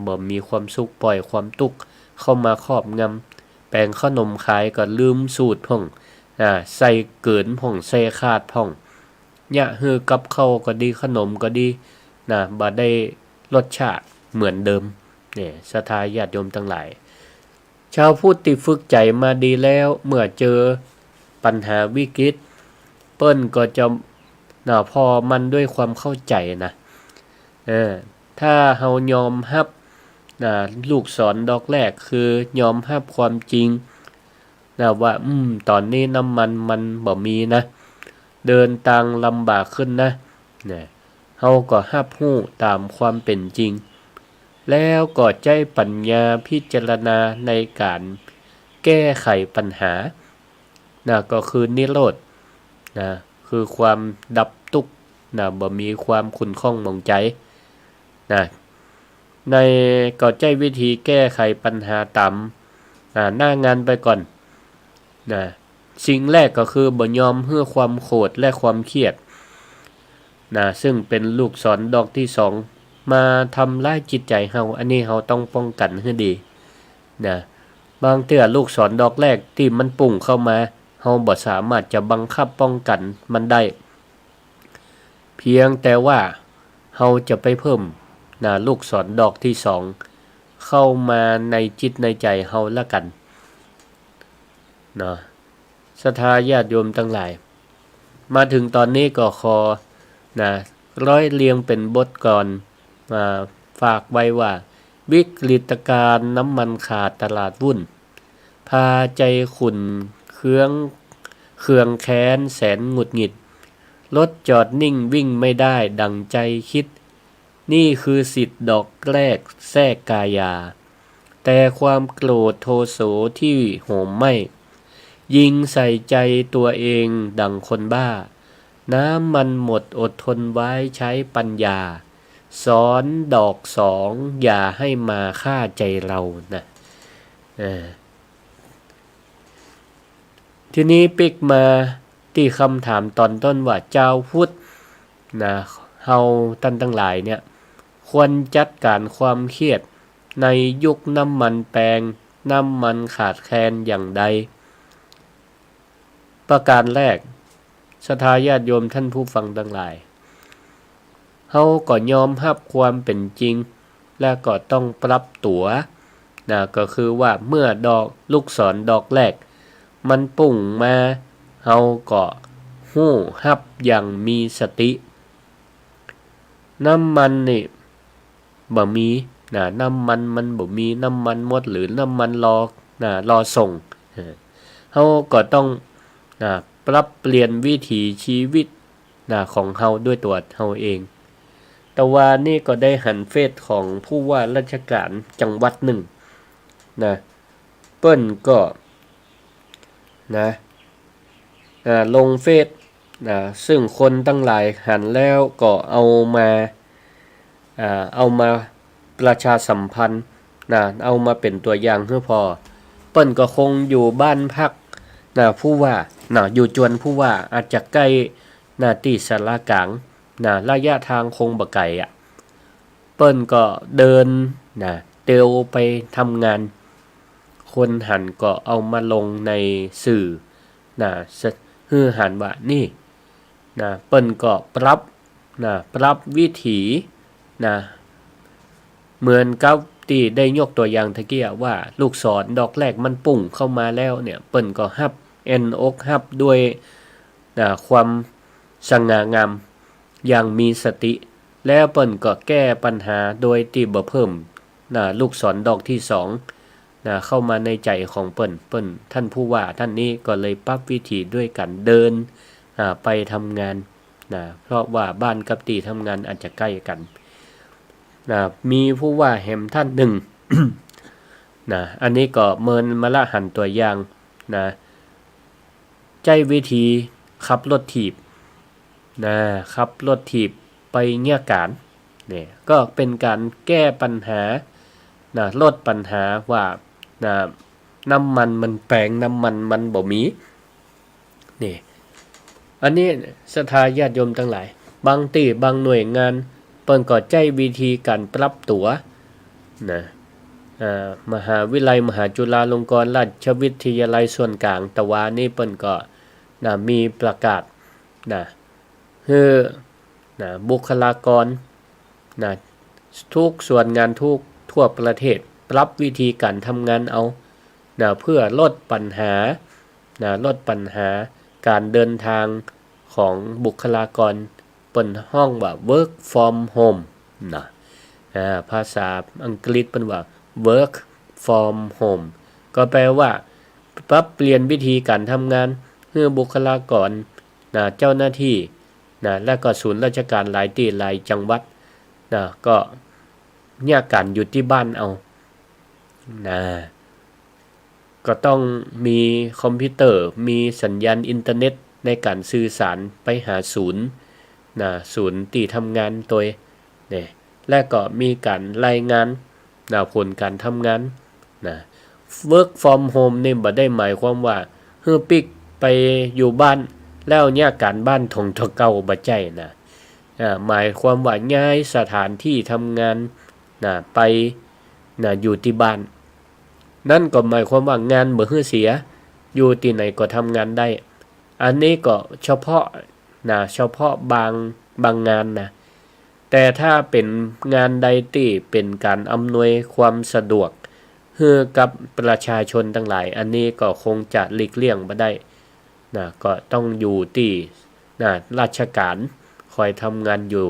บ่มีความสุขปล่อยความทุกข์เข้ามาครอบงำแปลงขนมขายก็ลืมสูตรพ่องใส่เกินพ่องใส่ขาดพ่องฮือกับข้าวก็ดีขนมก็ดีบ่ได้รสชาติเหมือนเดิมศรัทธาญาติโยมทั้งหลายชาวพุทธที่ฝึกใจมาดีแล้วเมื่อเจอปัญหาวิกฤตเปิ้นก็จะพอมันด้วยความเข้าใจถ้าเฮายอมรับลูกศรดอกแรกคือยอมรับความจริงว่าตอนนี้น้ำมันบ่มีเดินทางลำบากขึ้นเฮาก็รับรู้ตามความเป็นจริง แล้วก็ใช้ปัญญาพิจารณาในการแก้ไขปัญหาก็คือนิโรธคือความดับทุกข์บ่มีความขุ่นข้องหมองใจในก็ใช้วิธีแก้ไขปัญหาตามหน้างานไปก่อนสิ่งแรกก็คือบ่ยอมให้ความโกรธและความเครียดซึ่งเป็นลูกศรดอกที่2มาทำร้ายจิตใจเฮาอันนี้เฮาต้องป้องกันให้ดีบางเทื่อลูกศรดอกแรกที่มันปุ่งเข้ามาเฮาบ่สามารถจะบังคับป้องกันมันได้เพียงแต่ว่าเฮาจะไปเพิ่มลูกศรดอกที่2เข้ามาในจิตในใจเฮาละกันศรัทธาญาติโยมทั้งหลายมาถึงตอนนี้ก็ขอร้อยเรียงเป็นบทก่อนมาฝากไว้ว่าวิกฤตการณ์น้ำมันขาดตลาดวุ่นพาใจขุ่นเครื่องแค้นแสนหงุดหงิดรถจอดนิ่งวิ่งไม่ได้ดังใจคิดนี่คือสิทธิ์ดอกแรกแทรกกายาแต่ความโกรธโทโสที่โหมไหม้ยิงใส่ใจตัวเองดังคนบ้าน้ำมันหมดอดทนไว้ใช้ปัญญาสอนดอก2อย่าให้มาฆ่าใจเราทีนี้ปิกมาที่คำถามตอนต้นว่าเจ้าพุทธเฮาท่านทั้งหลายเนี่ยควรจัดการความเครียดในยุคน้ำมันแปลงน้ำมันขาดแคลนอย่างใดประการแรกศรัทธาญาติโยมท่านผู้ฟังทั้งหลายเฮาก็ยอมรับความเป็นจริงและก็ต้องปรับตัวก็คือว่าเมื่อดอกลูกศรดอกแรกมันปุ่งมาเฮาก็ฮู้รับอย่างมีสติน้ำมันนี่บ่มีน้ำมันบ่มีน้ำมันหมดหรือน้ำมันรอส่งเฮาก็ต้องปรับเปลี่ยนวิถีชีวิตของเฮาด้วยตัวเฮาเองแต่ว่านี่ก็ได้หันเฟซของผู้ว่าราชการจังหวัดหนึ่งเปิ้นก็ลงเฟซซึ่งคนตั้งหลายหันแล้วก็เอามาประชาสัมพันธ์เอามาเป็นตัวอย่างเพื่อพอเปิ้นก็คงอยู่บ้านพักผู้ว่าอยู่จวนผู้ว่าอาจจะใกล้ที่ศาลากลางระยะทางคงบ่ไกลเปิ้นก็เดินเตียวไปทำงานคนหันก็เอามาลงในสื่อฮือหันว่านี่เปิ้นก็ปรับวิถีเหมือนกับที่ได้ยกตัวอย่างตะเกียว่าลูกศรดอกแรกมันปุ่งเข้ามาแล้วเนี่ยเปิ้นก็ฮับอกฮับด้วยความสง่างามอย่างมีสติแล้วเปิ้นก็แก้ปัญหาโดยที่บ่เพิ่มลูกศรดอกที่2เข้ามาในใจของเปิ้นท่านผู้ว่าท่านนี้ก็เลยปรับวิธีด้วยกันเดินไปทำงานเพราะว่าบ้านกับที่ทำงานอาจจะใกล้กันมีผู้ว่าแห่งท่านหนึ่ง อันนี้ก็เมินมาละหันตัวอย่างใจวิธีขับรถถีบขับรถถีบไปเงี้ยการเนี่ยก็เป็นการแก้ปัญหาลดปัญหาว่าน้ำมันมันแปลงน้ำมันบ่มีนี่อันนี้ศรัทธาญาติโยมทั้งหลายบางที่บางหน่วยงานเปิ้นก็ใช้วิธีการปรับตัวมหาวิทยาลัยมหาจุฬาลงกรณราชวิทยาลัยส่วนกลางตะวันนี่เปิ้นก็มีประกาศคือบุคลากรทุกส่วนงานทั่วประเทศปรับวิธีการทำงานเอาเพื่อลดปัญหาการเดินทางของบุคลากรเปิ้นห้องว่า work from home ภาษาอังกฤษเปิ้นว่า work from home ก็แปลว่าปรับเปลี่ยนวิธีการทำงานให้บุคลากรเจ้าหน้าที่และก็ศูนย์ราชการหลายที่หลายจังหวัดก็ แยกกันอยู่ที่บ้านเอานะก็ต้องมีคอมพิวเตอร์มีสัญญาณอินเทอร์เน็ตในการสื่อสารไปหาศูนย์นะศูนย์ที่ทำงานตัวเนี่ยและก็มีการรายงานนะผลการทำงานนะ work from home นี่บ่ได้หมายความว่าเฮือปิกไปอยู่บ้านแล้วแยกการบ้านทงทเก่าบ่ใจนะหมายความว่าย้ายสถานที่ทำงานนะไปนะอยู่ที่บ้านนั่นก็หมายความว่างานบ่ฮือเสียอยู่ที่ไหนก็ทำงานได้อันนี้ก็เฉพาะบางงานนะแต่ถ้าเป็นงานใดที่เป็นการอำนวยความสะดวกให้กับประชาชนทั้งหลายอันนี้ก็คงจะหลีกเลี่ยงบ่ได้นะก็ต้องอยู่ที่นะราชการคอยทำงานอยู่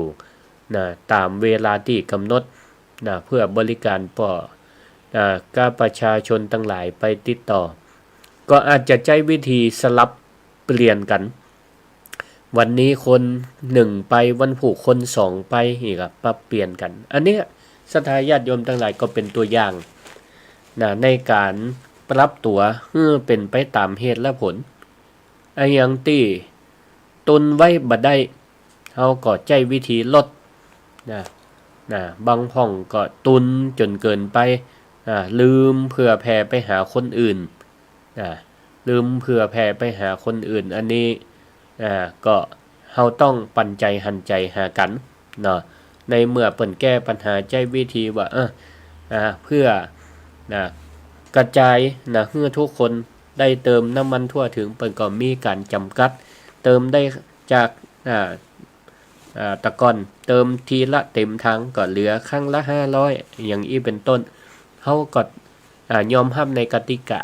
นะตามเวลาที่กำหนดนะเพื่อบริการกับประชาชนทั้งหลายไปติดต่อก็อาจจะใช้วิธีสลับเปลี่ยนกันวันนี้คน1ไปวันพุธคน2ไปอีกปรับเปลี่ยนกันอันเนี้ยศรัทธาญาติโยมทั้งหลายก็เป็นตัวอย่างนะในการปรับตัวให้เป็นไปตามเหตุและผลไอ้อย่างที่ตุนไว้บ่ได้เฮาก็ใช้วิธีลดนะบางห้องก็ตุนจนเกินไปลืมเพื่อแผ่ไปหาคนอื่นลืมเพื่อแผ่ไปหาคนอื่นอันนี้ก็เฮาต้องปันใจหันใจหากันเนาะในเมื่อเปิ้นแก้ปัญหาใจวิธีว่าเพื่อกระจายให้ทุกคนได้เติมน้ำมันทั่วถึงเปิ้นก็มีการจำกัดเติมได้จากตะกอนเติมทีละเต็มถังก็เหลือครั้งละ500อย่างนี้เป็นต้นเฮาก็ยอมรับในกติกา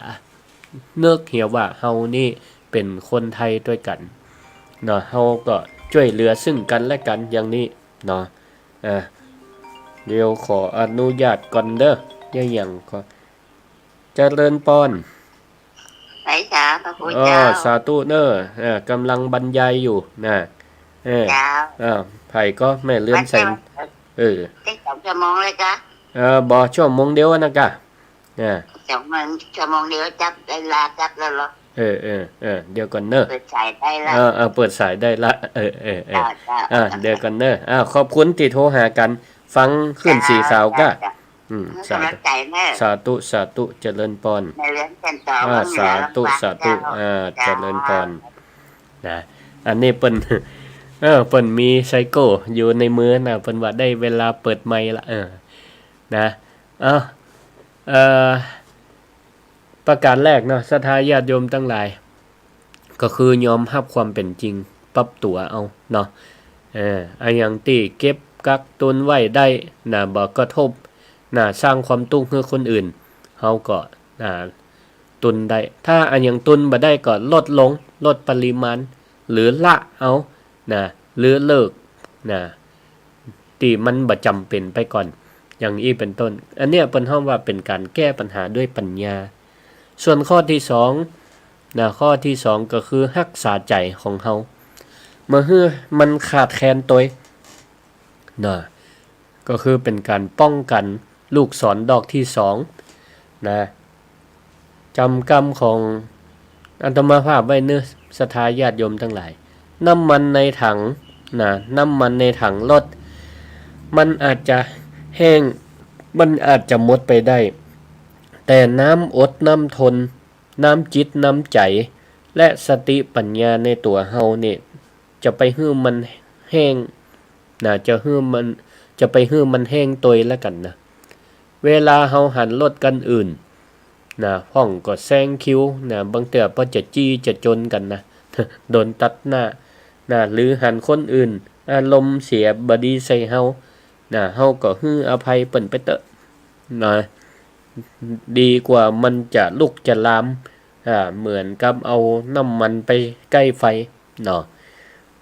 เนึกเหี่ยวว่าเฮานี่เป็นคนไทยด้วยกันเนาะเฮาก็ช่วยเหลือซึ่งกันและกันอย่างนี้เนาะเดี๋ยวขออนุญาตก่อนเด้ออย่างก็เจริญพรไหนจ้าพระพุทธเจ้าสาธุเด้อกำลังบรรยายอยู่นะไผก็แม่เลื่อนแสงติ๊ก2 ชั่วโมงเลยจ้ะบ่ชั่วโมงเดียวนะกะชั่วโมงเดียวจับได้ลาจับแล้วเหรอเดี๋ยวก่อนเด้อเปิดสายได้ละเปิดสายได้ละเดี๋ยวก่อนเด้อขอบคุณที่โทรหากันฟังขึ้นสีขาวกะสาธุเจริญพรสาธุเจริญพรนะอันนี้เปิ้นมีไซโก้อยู่ในมือนะเปิ้นว่าได้เวลาเปิดไมค์ละนะประการแรกเนาะศรัทธาญาติโยมทั้งหลายก็คือยอมรับความเป็นจริงปรับตัวเอาเนาะอันอย่างที่เก็บกักตุนไว้ได้นะบ่กระทบสร้างความทุกข์ให้คนอื่นเฮาก็ตุนได้ถ้าอันอย่างตุนบ่ได้ก็ลดปริมาณหรือละเอาหรือเลิกที่มันบ่จำเป็นไปก่อนอย่างนี้เป็นต้นอันเนี้ยเปิ้นฮ้องว่าเป็นการแก้ปัญหาด้วยปัญญาส่วนข้อที่2ข้อที่2ก็คือรักษาใจของเฮาเมื่อมันขาดแคลนตัวก็คือเป็นการป้องกันลูกศรดอกที่2จำกรรมของอาตมาภาพไว้เนื้อศรัทธาญาติโยมทั้งหลายน้ำมันในถังน้ำมันในถังรถมันอาจจะแห้งมันอาจจะหมดไปได้แต่น้ำอดน้ำทนน้ำจิตน้ำใจและสติปัญญาในตัวเฮาเนี่ยจะไปให้มันแห้งจะไปให้มันแห้งตัวแล้วกันนะเวลาเฮาหันรถกันอื่นห้องก็แซงคิวบางเทื่อพอจะจี้จะจนกันนะโดนตัดหน้าหรือหันคนอื่นอารมณ์เสียบดีใส่เฮาเฮาก็ให้อภัยเปิ้นไปเตอะดีกว่ามันจะลุกจะลามเหมือนกับเอาน้ำมันไปใกล้ไฟ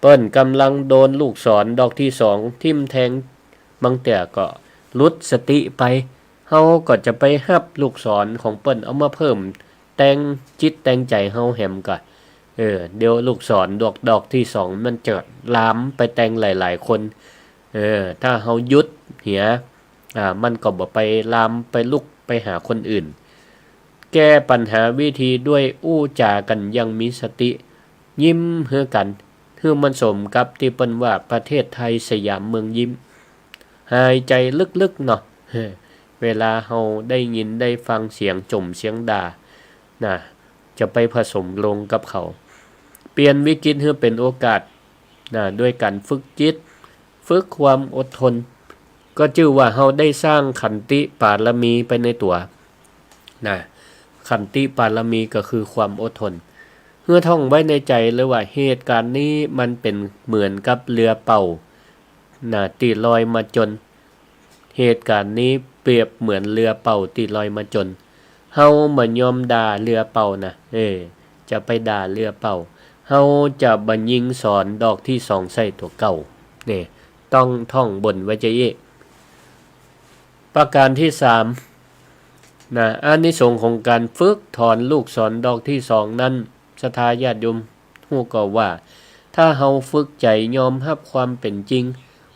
เปิ้นกำลังโดนลูกศรดอกที่2ทิ่มแทงบางแต่ก็หลุดสติไปเฮาก็จะไปรับลูกศรของเปิ้นเอามาเพิ่มแต่งจิตแต่งใจเฮาแหมก็เดี๋ยวลูกศรดอกที่2มันจะลามไปแต่งหลายๆคนถ้าเฮาหยุดเหีย มันก็บ่ไปลามไปลุกไปหาคนอื่นแก้ปัญหาวิธีด้วยอู้จากันยังมีสติยิ้มเฮือกันเฮือมันสมกับที่เปิ้นว่าประเทศไทยสยามเมืองยิ้มหายใจลึกๆเนาะเวลาเฮาได้ยินได้ฟังเสียงจมเสียงด่านะจะไปผสมลงกับเขาเปลี่ยนวิกฤตให้เป็นโอกาสนะด้วยการฝึกจิตฝึกความอดทนก็ชื่อว่าเฮาได้สร้างขันติปารมีไปในตัวนะขันติปารมีก็คือความอดทนเพื่อท่องไว้ในใจเลยว่าเหตุการณ์นี้มันเป็นเหมือนกับเรือเป่านะตีลอยมาจนเหตุการณ์นี้เปรียบเหมือนเรือเป่าตีลอยมาจนเฮาบ่ยอมด่าเรือเป่านะจะไปด่าเรือเป่าเฮาจะบ่ยิงสอนดอกที่2ใส่ตัวเก่านี่ต้องท่องบนไว้ใจประการที่3นะอานิสงส์ของการฝึกถอนลูกศรดอกที่2นั้นศรัทธาญาติโยมฮู้ก็ว่าถ้าเฮาฝึกใจยอมรับความเป็นจริง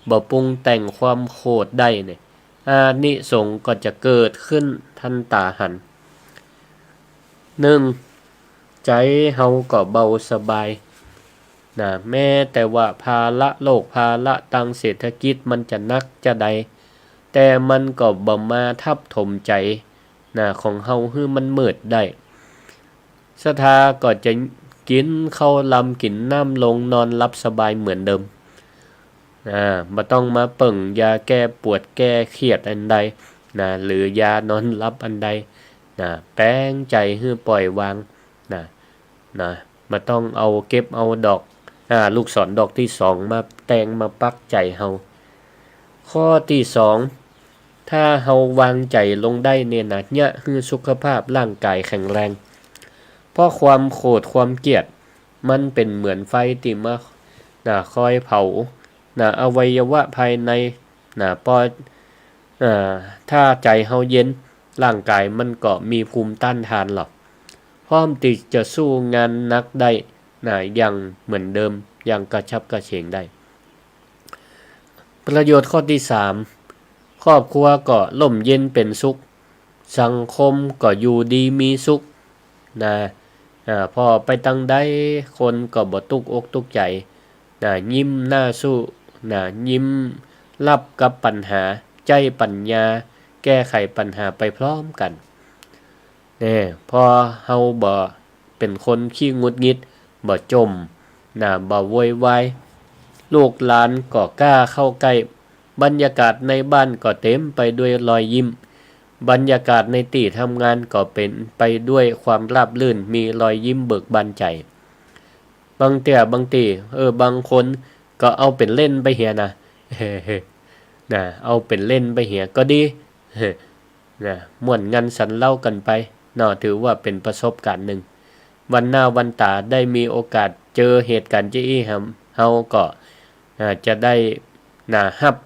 บ่ปรุงแต่งความโคตรได้เนี่ยอานิสงส์ก็จะเกิดขึ้นทันตาหัน1ใจเฮาก็เบาสบายนะแม้แต่ว่าภาระโลกภาระทางเศรษฐกิจมันจะนักจะใดแต่มันก็บ่มาทับถมใจนะของเฮาให้มันมืดได้ศรัทธาก็จะกินข้าวลำกินน้ำลงนอนหลับสบายเหมือนเดิมบ่ต้องมาเปิ่งยาแก้ปวดแก้เครียดอันใดนะหรือยานอนหลับอันใดนะแป้งใจให้ปล่อยวางนะบ่ต้องเอาเก็บเอาดอกลูกศรดอกที่2มาแต่งมาปักใจเฮาข้อที่2ถ้าเฮาวางใจลงได้เนี่ยนะเนี่ยคือสุขภาพร่างกายแข็งแรงเพราะความโกรธความเกลียดมันเป็นเหมือนไฟที่มาคอยเผาอวัยวะภายในพอถ้าใจเฮาเย็นร่างกายมันก็มีภูมิต้านทานหรอกพร้อมที่จะสู้งานหนักได้อย่างเหมือนเดิมอย่างกระชับกระเฉงได้ประโยชน์ข้อที่3ครอบครัวก็ร่มเย็นเป็นสุขสังคมก็อยู่ดีมีสุขพอไปตั้งใดคนก็บ่ตุกอกตุกใจยิ้มหน้าสู้ยิ้มรับกับปัญหาใจปัญญาแก้ไขปัญหาไปพร้อมกันพอเฮาบ่เป็นคนขี้งุดงิดบ่จมบ่โวยวายลูกหลานก็กล้าเข้าใกล้บรรยากาศในบ้านก็เต็มไปด้วยรอยยิ้มบรรยากาศในที่ทำงานก็เป็นไปด้วยความราบรื่นมีรอยยิ้มเบิกบานใจบางทีบางคนก็เอาเป็นเล่นไปเหียนะเอาเป็นเล่นไปเหียก็ดีม่วนงันสันเล่ากันไปถือว่าเป็นประสบการณ์หนึ่งวันหน้าวันตาได้มีโอกาสเจอเหตุการณ์จี้เฮาก็จะได้ฮับ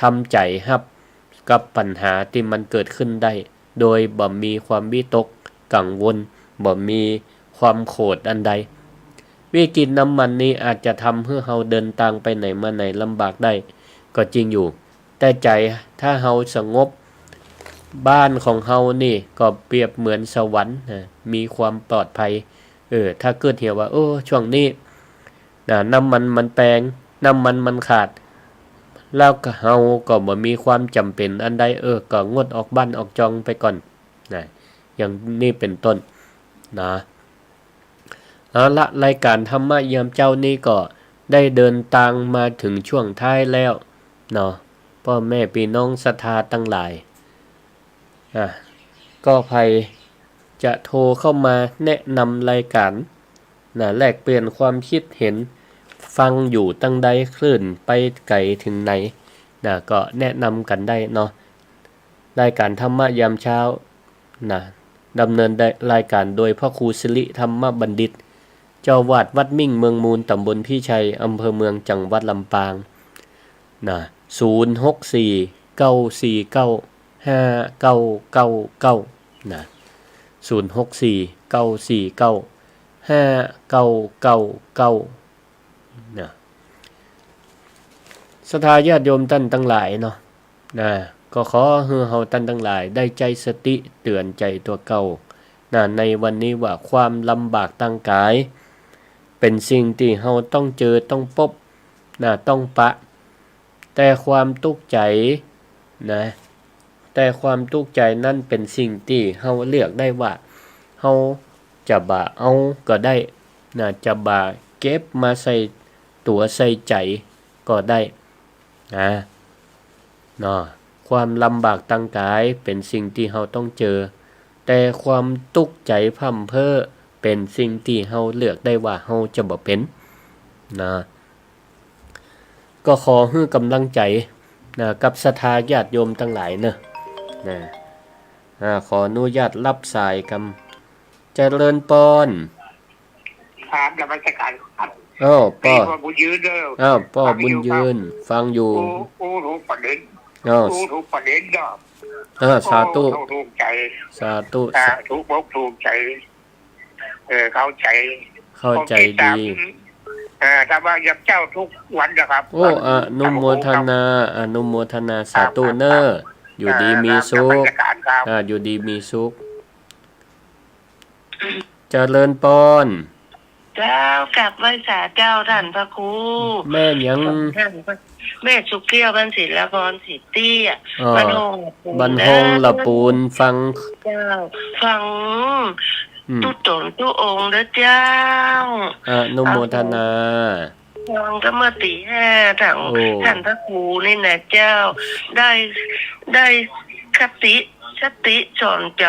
ทำใจฮับกับปัญหาที่มันเกิดขึ้นได้โดยบ่มีความวิตกกังวลบ่มีความโกรธอันใดวิกฤตน้ำมันนี้อาจจะทำให้เฮาเดินทางไปไหนมาไหนลำบากได้ก็จริงอยู่แต่ใจถ้าเฮาสงบบ้านของเฮานี่ก็เปรียบเหมือนสวรรค์มีความปลอดภัยถ้าเกิดเหตุว่าช่วงนี้น้ำมันแปลงน้ำมันขาดแล้วก็เฮาก็บ่มีความจำเป็นอันใดก็งดออกบ้านออกจองไปก่อนอย่างนี้เป็นต้นเอาละรายการธรรมะยามเจ้านี้ก็ได้เดินทางมาถึงช่วงท้ายแล้วพ่อแม่พี่น้องศรัทธาทั้งหลายก็ใครจะโทรเข้ามาแนะนำรายการแลกเปลี่ยนความคิดเห็นฟังอยู่ตั้งใดคลื่นไปไกลถึงไหนก็แนะนำกันได้รายการธรรมะยามเช้าดำเนินรายการโดยพระครูสิริธรรมบัณฑิตเจ้าวาดวัดมิ่งเมืองมูลตำบลพี่ชัยอำเภอเมืองจังหวัดลำปาง064-949-5999 ศรัทธาญาติโยมท่านทั้งหลาย ก็ขอให้เฮาท่านทั้งหลายได้ใจสติเตือนใจตัวเก่าในวันนี้ว่าความลำบากทางกายเป็นสิ่งที่เฮาต้องเจอต้องพบต้องปะแต่ความทุกข์ใจแต่ความทุกข์ใจนั่นเป็นสิ่งที่เฮาเลือกได้ว่าเฮาจะบ่าเอาก็ได้จะบ่าเก็บมาใส่ตัวใส่ใจก็ได้ความลำบากทางกายเป็นสิ่งที่เฮาต้องเจอแต่ความทุกข์ใจพร่ำเพ้อเป็นสิ่งที่เฮาเลือกได้ว่าเฮาจะบ่เป็นก็ขอให้กำลังใจกับศรัทธาญาติโยมทั้งหลายขออนุญาตรับสายกำเจริญปอนครับนมัสการครับป้อบุญยืนเด้อป้อบุญยืนฟังอยู่รู้ประเด็นรู้ประเด็นเด้อสาธุถูกใจสาธุถูกบอกถูกใจเข้าใจดีถ้าว่าอยากเจ้าทุกวันนะครับอนุโมทนาสาธุเนออยู่ดีมีสุขอยู่ดีมีสุขเจริญปอนเจ้ากลับไหว้สาเจ้าท่านพระครูแม่ยังแม่สุเกี้ยวบรรศิลปรสิเตี้ยบรรหงละปูนฟังเจ้าฟังตุตนตุองค์เด้อเจ้าอนุโมทนาฟังธรรมติ5ท่านพระครูนี่นะเจ้าได้คติสติสอนใจ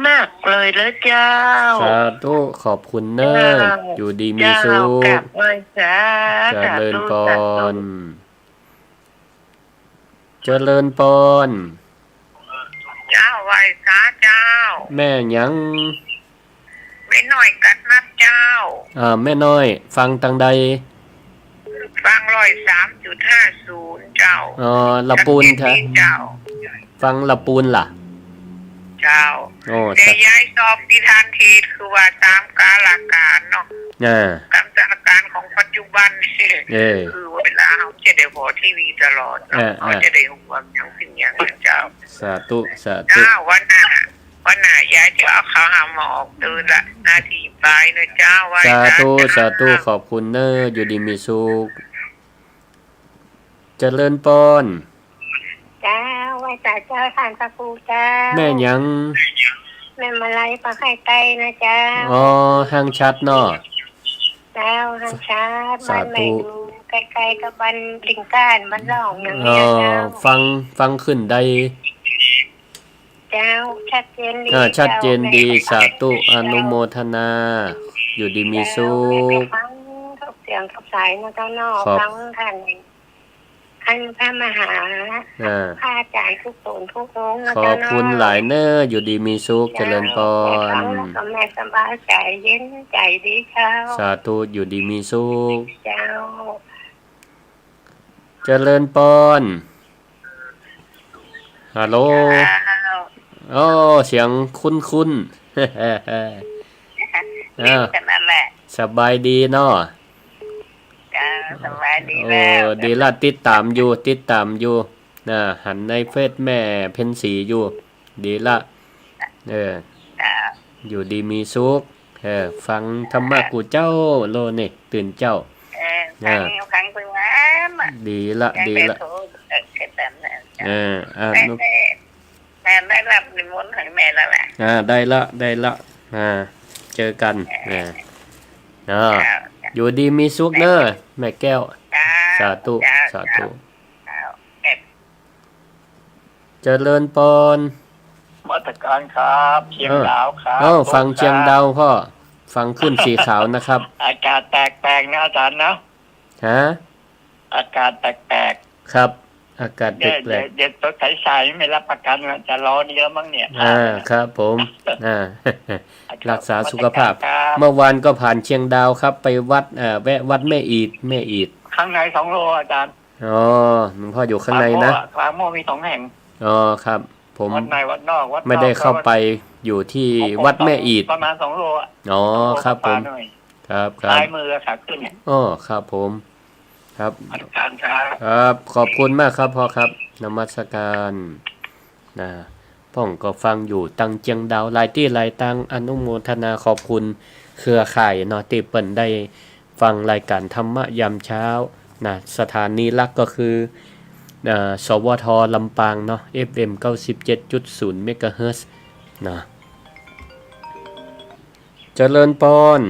มากเลยแล้วเจ้าสาธุขอบคุณเนออยู่ดีมีสุขเจริญปอนเจริญปอนเจ้าไหว้สาเจ้าแม่ยังแม่น้อยกัดนับเจ้าแม่น้อยฟังตังใดฟัง103.50เจ้าละปูนแท้ฟังละปูนล่ะเจ้าแต่ย้ายสอบดิทานทีคือว่าตามกาลการเนาะตามสถานการณ์ของปัจจุบันคือเวลาเขาจะได้พอทีวีตลอดเขาจะได้รู้ว่าอย่างสิ่งอย่างนั้นเจ้าสาธุวันหน้าย้ายจะเอาเขาหาหมอออกตื่นละนาทีปลายนะเจ้าสาธุขอบคุณเนออยู่ดีมีสุขเจริญปอนเจ้าไหว้สาเจ้าท่านพระครูเจ้าแม่ยังแม่มาไล่ปลาไข่ไก่นะเจ้าห้างชัดเนาะเจ้าห้างชัดบ้านแม่ใกล้ๆกับบ้านลิงก้านบ้านร่องอย่างนี้เจ้าฟังขึ้นได้เจ้าชัดเจนดีสาธุอนุโมทนาอยู่ดีมีสุขฟังทุกเสียงทุกสายนะเจ้าเนาะฟังท่านพระมหาพระอาจารย์ทุกตนทุกองค์ขอบคุณหลายเนออยู่ดีมีสุขเจริญพรแม่สบายใจเย็นใจดีเจ้าสาธุอยู่ดีมีสุขเจ้าเจริญพรฮัลโหลเสียงคุ้นสบายดีเนาะสบายดีแล้วดีละติดตามอยู่หันในเฟซแม่เพ็ญศรีอยู่ดีละอยู่ดีมีสุขฟังธรรมะกูเจ้าโลนี่ตื่นเจ้าฟังเป็นน้ำดีละแม่ได้รับนิมนต์ให้แม่แล้วแหละได้ละเจอกันอยู่ดีมีสุขเนอะแม่แก้วสาธุเจริญปอนมาตรการครับเชียงดาวครับฟังเชียงดาวพ่อฟังขึ้นสีขาวนะครับอากาศแปลกๆนะอาจารย์นะอากาศแปลกๆครับอากาศแปลกๆเด็ดตัวใสๆไม่รับประกันจะร้อนเยอะมั้งเนี่ยครับผมรักษาสุขภาพเมื่อวานก็ผ่านเชียงดาวครับไปวัดแวะวัดแม่อีดข้างใน2 โลอาจารย์หลวงพ่ออยู่ข้างในนะปากโม่มี2 แห่งครับผมวัดในวัดนอกไม่ได้เข้าไปอยู่ที่วัดแม่อีดประมาณ2 โลครับผมครับซ้ายมือขาขึ้นครับผมครับขอบคุณมากครับพ่อครับ นมัสการนะพ่องก็ฟังอยู่ตังเจียงดาวหลายที่หลายตังอนุโมทนาขอบคุณเครือข่ายเนาะที่เปิ้นได้ฟังรายการธรรมะยามเช้านะสถานีหลักก็คือสวทลำปางเนาะ FM 97.0 เมกะเฮิรตซ์นะเจริญปอน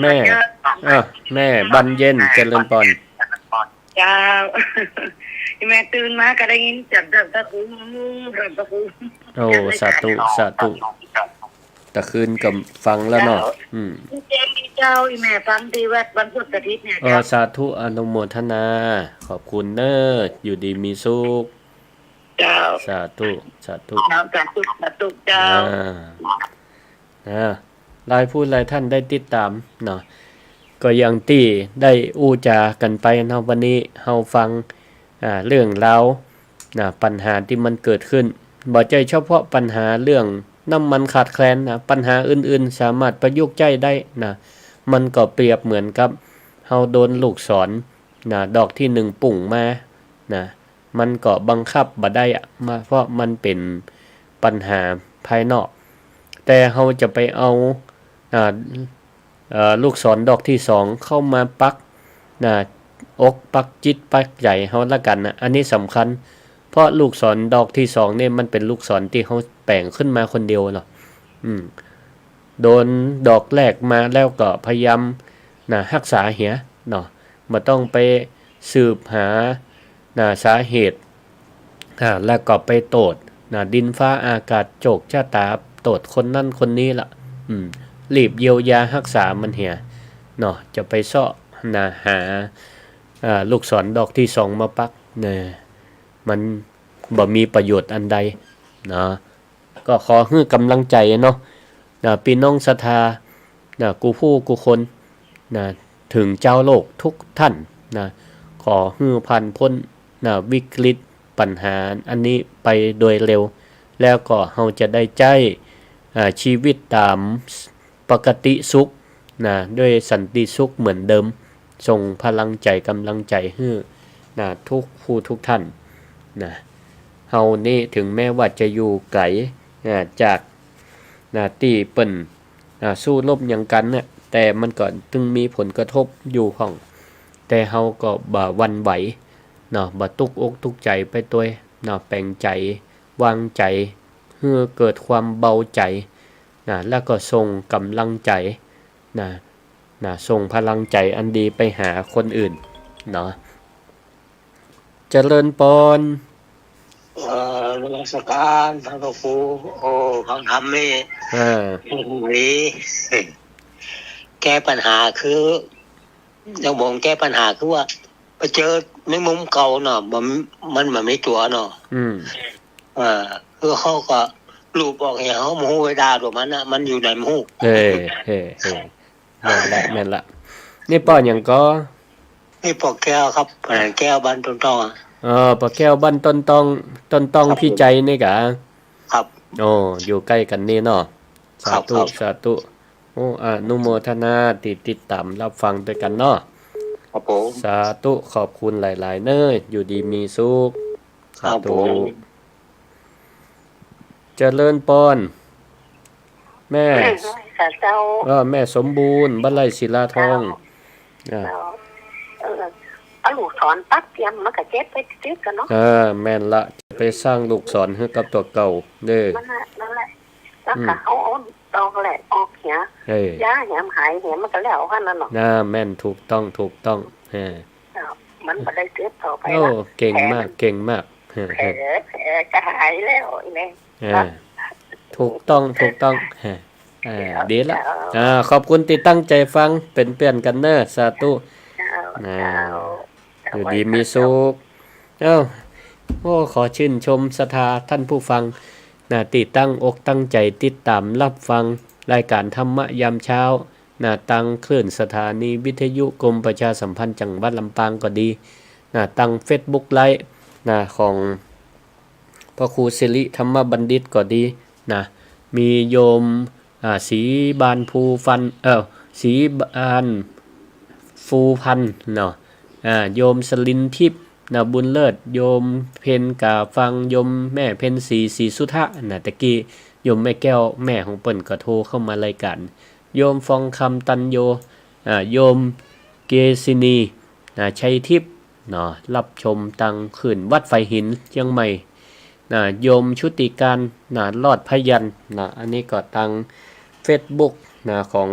แม่แม่บันเย็นเจริญปอนจ้าแม่ตื่นมาก็ได้ยินจับตะคุโอ้สาธุสาธุตะคืนกับฟังแล้วเนาะเจ้าแม่ฟังที่วัดวันพุธอาทิตย์เนี่ยสาธุอนุโมทนาขอบคุณเนอะอยู่ดีมีสุขเจ้าสาธุสาธุสาธุเจ้าหลายผู้หลายท่านได้ติดตามเนาะก็อย่างที่ได้อู้จากันไปเนาะวันนี้เฮาฟังเรื่องราวปัญหาที่มันเกิดขึ้นบ่ใช่เฉพาะปัญหาเรื่องน้ำมันขาดแคลนนะปัญหาอื่นๆสามารถประยุกต์ใช้ได้นะมันก็เปรียบเหมือนกับเฮาโดนลูกศรดอกที่1ปุ่งมานะมันก็บังคับบ่ได้มาเพราะมันเป็นปัญหาภายนอกแต่เฮาจะไปเอาลูกศรดอกที่2เข้ามาปักอกปักจิตปักใจเฮาละกันนะอันนี้สำคัญเพราะลูกศรดอกที่2เนี่ยมันเป็นลูกศรที่เฮาแปลงขึ้นมาคนเดียวเนาะโดนดอกแรกมาแล้วก็พยายามรักษาเหียเนาะบ่ต้องไปสืบหาสาเหตุแล้วก็ไปโตดดินฟ้าอากาศโจกชะตาโตดคนนั่นคนนี้ล่ะรีบเยียวยารักษามันเหียเนาะจะไปเซาะหาลูกศรดอกที่2มาปักเนี่ยมันบ่มีประโยชน์อันใดนะก็ขอให้กำลังใจเนาะพี่น้องศรัทธากูผู้กูคนถึงเจ้าโลกทุกท่านขอให้ผ่านพ้นวิกฤตปัญหาอันนี้ไปโดยเร็วแล้วก็เราจะได้ใจชีวิตตามปกติสุขด้วยสันติสุขเหมือนเดิมส่งพลังใจกำลังใจให้ทุกผู้ทุกท่านเฮานี่ถึงแม้ว่าจะอยู่ไกลจากที่เปิ้นสู้รบหยังกันเนี่ยแต่มันก็ตึงมีผลกระทบอยู่ห้องแต่เฮาก็บ่หวั่นไหวบ่ตุกอกตุกใจไปตัวแปลงใจวางใจเพื่อเกิดความเบาใจแล้วก็ส่งกำลังใจส่งพลังใจอันดีไปหาคนอื่นเนาะเจริญปอนนมัสการพระครูฟังธรรมนี่แก้ปัญหาคืออย่างบอกแก้ปัญหาคือว่าไปเจอในมุมเก่าเนาะมันไม่ตัวเนาะคือเขาก็รูปบอกให้เขาโมโหเวดาตัวมันอยู่ในมูกแม่นละนี่ป้อนหยังก็นี่ปอกแก้วครับแก้วบ้านต้นตองปอกแก้วบ้านต้นตองพี่ใจนี่กะครับอยู่ใกล้กันนี่เนาะสาธุสาธุอนุโมทนาติดตามรับฟังด้วยกันเนาะครับผมสาธุขอบคุณหลายๆเน้ออยู่ดีมีสุขสาธุเจริญปอนแม่แม่สมบูรณ์บ้านไร่ศิลาทองเอาลูกศรปักเตรียมมันก็เจ็บไปตึกกันเนาะแม่นละไปสร้างลูกศรให้กับตัวเก่าเด้อนั่นแหละแล้วก็เอาดอกแหละออกเหียย่าเหียหายเหียมันก็แล้วคั่นนั่นเนาะแม่นถูกต้องมันบ่ได้เจ็บต่อไปละเก่งมากแผลจะหายแล้วอีแม่ถูกต้องดีละขอบคุณที่ตั้งใจฟังเป็นเพื่อนกันเด้อสาธุอยู่ดีมีสุขขอชื่นชมศรัทธาท่านผู้ฟังติดตั้งอกตั้งใจติดตามรับฟังรายการธรรมะยามเช้าตั้งคลื่นสถานีวิทยุกรมประชาสัมพันธ์จังหวัดลำปางก็ดีตั้ง Facebook ไลฟ์ของพระครูสิริธรรมบัณฑิตก็ดีมีโยมศรีบานภูฟันศรีบานฟูพันเนาะ โยมสลินทิพย์นะบุญเลิศโยมเพ็ญกาฟังโยมแม่เพ็ญศรีสุทธะนะตะกี้โยมแม่แก้วแม่ของเปิ้นก็โทรเข้ามารายการโยมฟองคำตันโยโยมเกษินีชัยทิพย์เนาะรับชมตังขึ้นวัดไฟหินเชียงใหม่โยมชุติการรอดพยัญอันนี้ก็ตัง Facebook ของ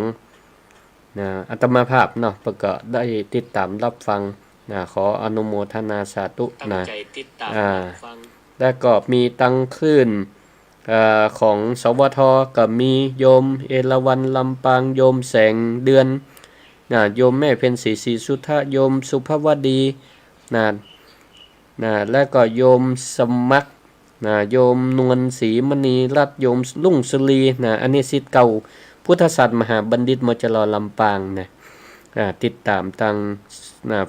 อาตมาภาพเนาะเพิ่นก็ได้ติดตามรับฟังขออนุโมทนาสาธุแล้วก็มีตังคลื่นของสวทก็มีโยมเอราวัณลำปางโยมแสงเดือนโยมแม่เพ็ญศรีสุทธะโยมสุภวดีแล้วก็โยมสมัครโยมนวลศรีมณีรัตน์โยมลุ่งสุรีอันนี้ศิษย์เก่าพุทธศาสตร์มหาบัณฑิตมจรลำปางติดตามทาง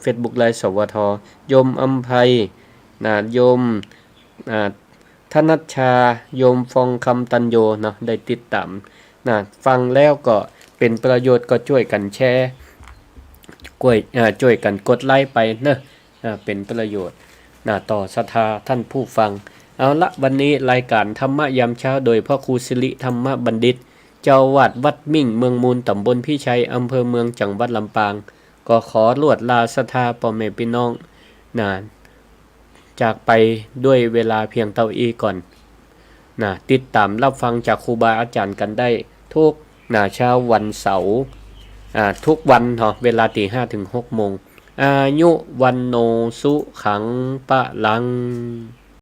Facebook ไลฟ์สวทโยมอัมไพโยมธนัชชาโยมฟองคำตันโยเนาะได้ติดตามฟังแล้วก็เป็นประโยชน์ก็ช่วยกันแชร์ช่วยกันกดไลค์ไปเนอะเป็นประโยชน์ต่อศรัทธาท่านผู้ฟังเอาละวันนี้รายการธรรมะยามเช้าโดยพ่อครูสิริธรรมบัณฑิตเจ้าวาดวัดมิ่งเมืองมูลตำบลพี่ชัยอำเภอเมืองจังหวัดลำปางก็ขอลวดลาศรัทธาพ่อแม่พี่น้องจากไปด้วยเวลาเพียงเท่าอีก่อนติดตามรับฟังจากครูบาอาจารย์กันได้ทุกเช้าวันเสาร์ทุกวันเนาะเวลา 5:00 ถึง 6:00 นอายุวันโนสุขังปะลัง